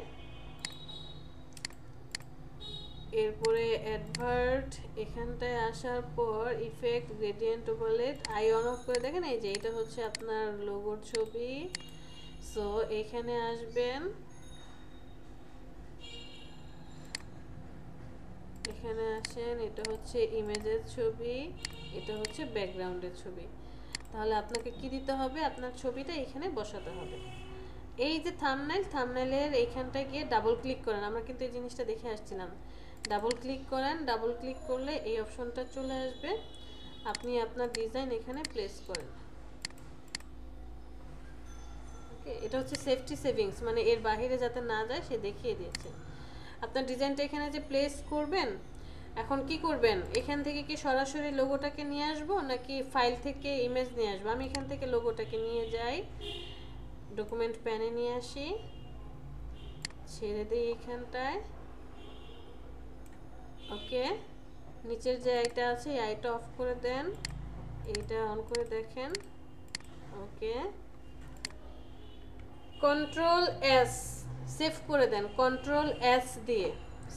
এরপরে অ্যাডভার্ট, এখানটায় আসার পর effect, gradient, overlay, eye on off করে দেখেন এই যে এটা হচ্ছে আপনার লোগোর ছবি। সো এখানে আসবেন, এখানে আসেন, এটা হচ্ছে ইমেজের ছবি, এটা হচ্ছে ব্যাকগ্রাউন্ডের ছবি। তাহলে আপনাকে কি দিতে হবে, আপনার ছবিটা এখানে বসাতে হবে। এই যে থাম্বনেল, থাম্বনেলের এইখানটায় গিয়ে ডাবল ক্লিক করেন, আমরা কিন্তু এই জিনিসটা দেখে আসছিলাম। ডাবল ক্লিক করেন, ডাবল ক্লিক করলে এই অপশনটা চলে আসবে, আপনি আপনার ডিজাইন এখানে প্লেস করেন। ওকে, এটা হচ্ছে সেফটি সেভিংস, মানে এর বাইরে যাতে না যায় সে দেখিয়ে দিয়েছে। আপনার ডিজাইনটা এখানে যে প্লেস করবেন, এখন কি করবেন, এখান থেকে কি সরাসরি লোগোটাকে নিয়ে আসবো নাকি ফাইল থেকে ইমেজ নিয়ে আসবো? আমি এখান থেকে লোগোটাকে নিয়ে যাই, ডকুমেন্ট প্যানে নিয়ে আসি, ছেড়ে দিই এখানটায়। ওকে, নিচের যে আইটা আছে এই আইটা অফ করে দেন, এইটা অন করে দেখেন। ওকে, কন্ট্রোল এস সেভ করে দেন, কন্ট্রোল এস দিয়ে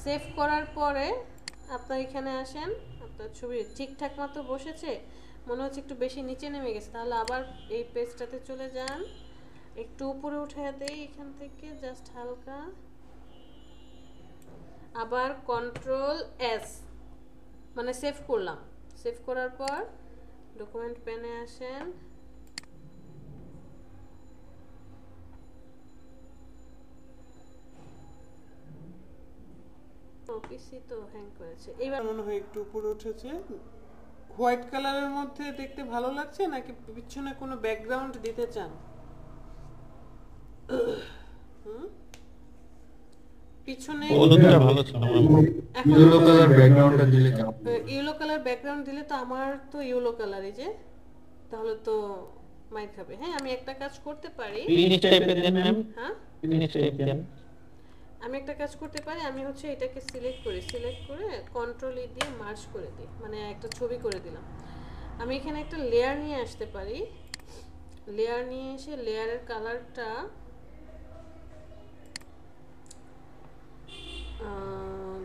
সেভ করার পরে আপনার এখানে আসেন, আপনার ছবি ঠিকঠাক মতো বসেছে, মনে হচ্ছে একটু বেশি নিচে নেমে গেছে, তাহলে আবার এই পেজটাতে চলে যান, একটু উপরে উঠে দেই এখান থেকে জাস্ট হালকা, আবার কন্ট্রোল এস মানে সেভ করলাম। সেভ করার পর ডকুমেন্ট প্যানে আসেন, পিসি তো হ্যাং করেছে, এবার মনে হয় একটু উপরে উঠেছে। হোয়াইট কালারের মধ্যে দেখতে ভালো লাগছে নাকি পিছনে কোনো ব্যাকগ্রাউন্ড দিতে চান? পিছনে ওটা ভালো ছিল। ইয়েলো কালার ব্যাকগ্রাউন্ডটা দিলে কেমন? ইয়েলো কালার ব্যাকগ্রাউন্ড দিলে তো আমার তো ইয়েলো কালার, এই যে তাহলে তো মাইর খাবে। হ্যাঁ, আমি একটা কাজ করতে পারি। ফিনিশ টাইপের দেন ম্যাম, হ্যাঁ, ফিনিশ টাইপ দেন। আমি একটা কাজ করতে পারি, আমি হচ্ছে এটাকে সিলেক্ট করি, সিলেক্ট করে কন্ট্রোল ই দিয়ে মার্জ করে দিই, মানে একটা ছবি করে দিলাম। আমি এখানে একটা লেয়ার নিয়ে আসতে পারি, লেয়ার নিয়ে এসে লেয়ারের কালারটা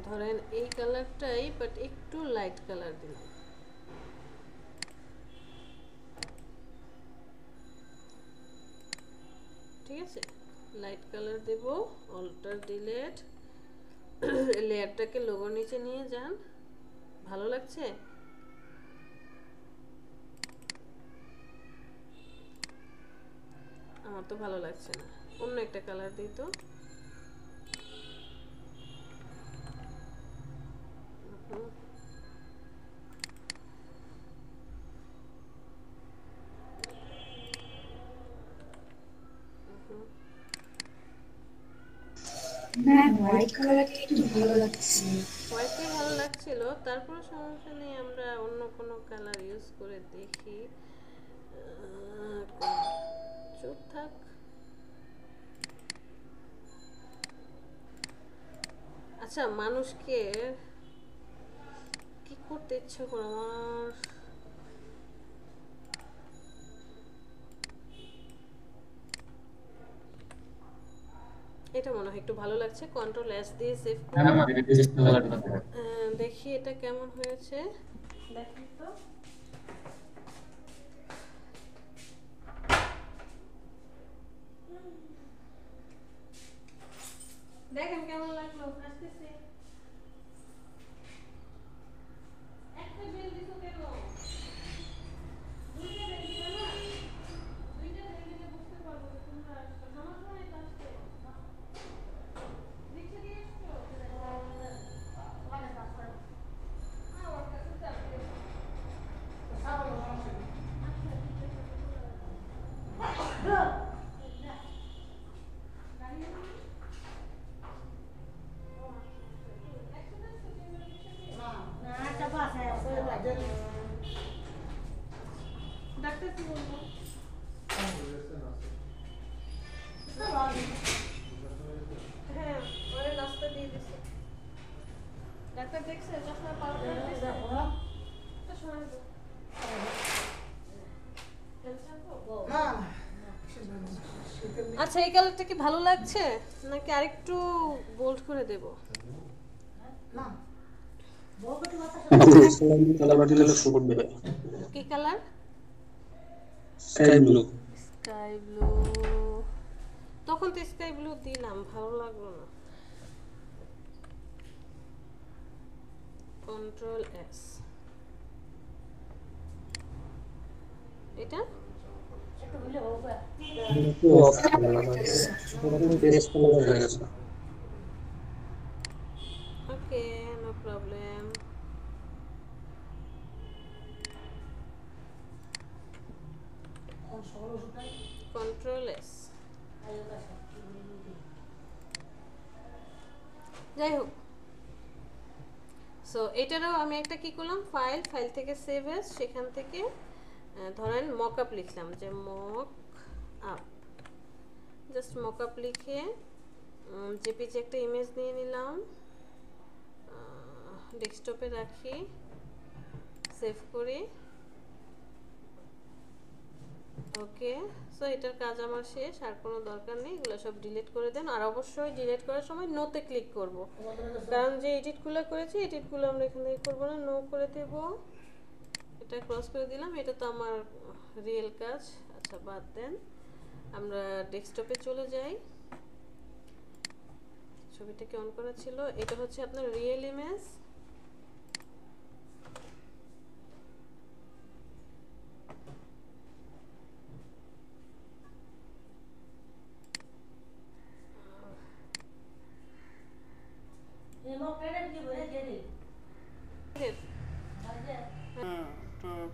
ধরেন এই কালারটাই, বাট একটু লাইট কালার দিলাম। ঠিক আছে, লাইট কালার দেব, অল্টার ডিলেট, লেয়ারটাকে লোগোর নিচে নিয়ে যান। ভালো লাগছে? আমার তো ভালো লাগছে না, অন্য একটা কালার দিই তো। হোয়াইট কালারটা একটু ভালো লাগছে। হোয়াইটটাই ভালো লাগছিল, তারপরে সমস্যা নেই, আমরা অন্য কোনো কালার ইউজ করে দেখি। চুপ থাক। আচ্ছা, মানুষকে কি করতে ইচ্ছা করে আমার, এটা মনে হয় একটু ভালো লাগছে। কন্ট্রোল এস দিয়ে সেভ হ্যাঁ করি। ম্যাম, এটা পেস্ট কালারটা থাকবে। দেখি এটা কেমন হয়েছে, দেখি তো। দেখেন কেমন লাগলো। আসতেছি। একটা বেল দিছো কেন? দুইটা বেল দিবা না? দুইটা বেল দিলে বুঝতে পারবো যে তোমরা আসছো। সমস্যা নাই তো আসতে। রিক্সা দিয়ে এসছো? ওর কাছে চাপবে। ডাক্তার কি বলবো? হ্যাঁ, ওরে নাস্তা দিয়ে দিছে। ডাক্তার দেখছে চশমা পাউডার দিছে। তো শোনা তো। আচ্ছা, এই কালারটা কি ভালো লাগছে নাকি আরেকটু বোল্ড করে দেব? কি colour? Sky blue. Sky blue. তখন তো স্কাই ব্লু দিলাম, ভালো লাগলো না। Control S. এটা ওকে, নো প্রবলেম। Control S. যাই হোক, সো এটারও আমি একটা কি করলাম, ফাইল থেকে সেভ এস, সেখান থেকে ধরেন মক আপ লিখলাম, যে mock up, just mock up লিখে জেপিজি একটা ইমেজ নিয়ে নিলাম, ডেস্কটপে রাখি, সেভ করি। ওকে, সো এটার কাজ আমার শেষ, আর কোনো দরকার নেই। এগুলো সব ডিলিট করে দেন। আর অবশ্যই ডিলিট করার সময় নোতে ক্লিক করব, কারণ যে এডিটগুলো করেছি এডিটগুলো আমরা এখান থেকে করবো না, নো করে দেব। এটা ক্রস করে দিলাম, এটা তো আমার রিয়েল কাজ। আচ্ছা, বাদ দেন, আমরা ডেস্কটপে চলে যাই। ছবিটাকে অন করা ছিল। এটা হচ্ছে আপনার রিয়েল ইমেজ।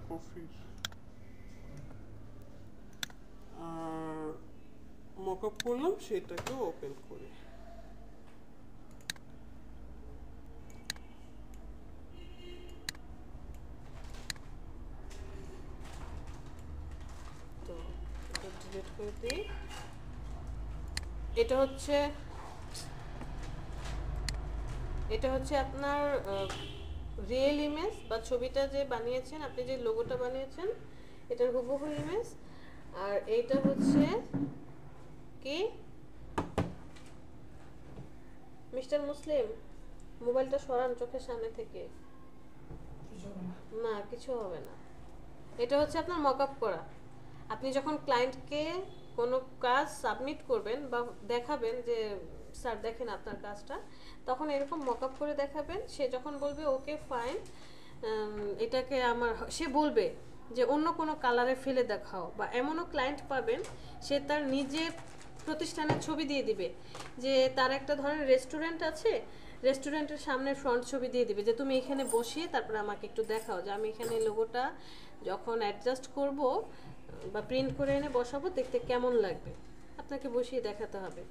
কফি আর মকআপ করলাম, সেটাকে ওপেন করি। তো এটা ডিলিট করে দিই। এটা হচ্ছে আপনার রিয়েল ইমেজ, বা ছবিটা যে বানিয়েছেন আপনি, যে লোগোটা বানিয়েছেন এটার হুবহু ইমেজ। আর এইটা হচ্ছে কি, মিস্টার মুসলিম মোবাইলটা সরান চোখের সামনে থেকে। না, কিছু হবে না। এটা হচ্ছে আপনার মকআপ করা। আপনি যখন ক্লায়েন্টকে কোনো কাজ সাবমিট করবেন বা দেখাবেন যে স্যার দেখেন আপনার কাজটা, তখন এরকম মকআপ করে দেখাবেন। সে যখন বলবে ওকে ফাইন, এটাকে সে বলবে যে অন্য কোনো কালারে ফেলে দেখাও, বা এমনও ক্লায়েন্ট পাবেন সে তার নিজের প্রতিষ্ঠানের ছবি দিয়ে দিবে, যে তার একটা ধরনের রেস্টুরেন্ট আছে, রেস্টুরেন্টের সামনে ফ্রন্ট ছবি দিয়ে দিবে যে তুমি এখানে বসিয়ে তারপরে আমাকে একটু দেখাও যে আমি এখানে লোগোটা যখন অ্যাডজাস্ট করব বা প্রিন্ট করে এনে বসাবো দেখতে কেমন লাগবে, আপনাকে বসিয়ে দেখাতে হবে।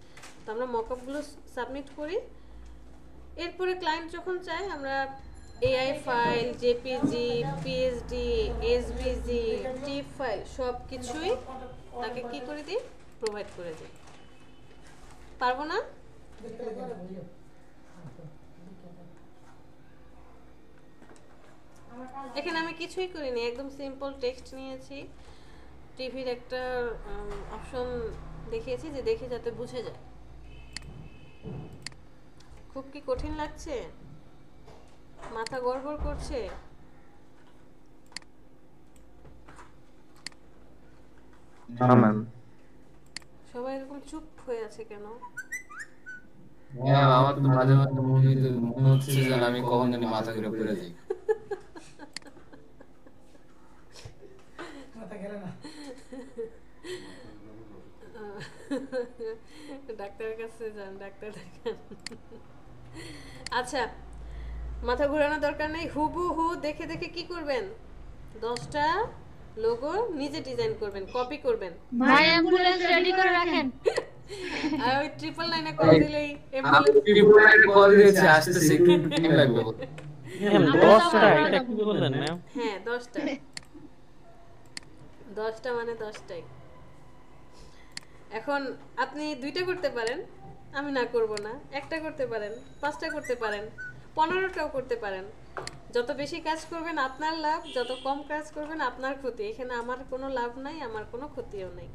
তো আমরা মকআপগুলো সাবমিট করি। এরপরে ক্লায়েন্ট যখন চায় আমরা AI file, JPG, PSD, SVG, tiff file সব কিছুই তাকে কি করে দিই, প্রোভাইড করে দিই। পারবো না? এখানে আমি কিছুই করিনি, একদম সিম্পল টেক্সট নিয়েছি, টিভির একটা অপশন দেখিয়েছি যে দেখে যাতে বুঝে যায়। খুব কি কঠিন লাগছে? মাথা গড়বড় করছে? না ম্যাম। সবাই এরকম চুপ হয়ে আছে কেন? হ্যাঁ, আমার তো মাঝে মাঝে মনে হচ্ছে যে আমি কখন জানি মাথা ঘুরে পড়ে যাই। ডাক্তারের কাছে যান, ডাক্তার দেখান। আচ্ছা, মাথা ঘোরানোর দরকার নেই। হুবহু দেখে দেখে কি করবেন? 10টা লোগো নিজে ডিজাইন করবেন, কপি করবেন। ভাই অ্যাম্বুলেন্স রেডি করে রাখেন। আর ওই 999 কল দিলেই আমি অ্যাম্বুলেন্স। রিপোর্টার কল দিয়েছি, আসতেছে, একটু টাইম লাগবে। ম্যাম 10টা এটা কি বললেন ম্যাম? হ্যাঁ 10টা। 10টা মানে 10টাই। এখন আপনি 2টা করতে পারেন, আমি না করব না। একটা করতে পারেন, 5টা করতে পারেন, 15টাও করতে পারেন। যত বেশি কাজ করবেন আপনার লাভ, যত কম কাজ করবেন আপনার ক্ষতি। এখানে আমার কোনো লাভ নাই, আমার কোনো ক্ষতিও নাই।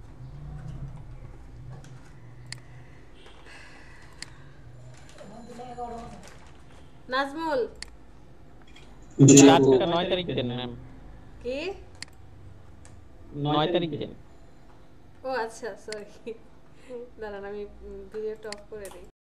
নাজমুল, কাজটা 9 তারিখ দেন ম্যাম। কি? 9 তারিখ দেন। ও আচ্ছা, সরি, দাঁড়ান আমি ভিডিওটা অফ করে দিই।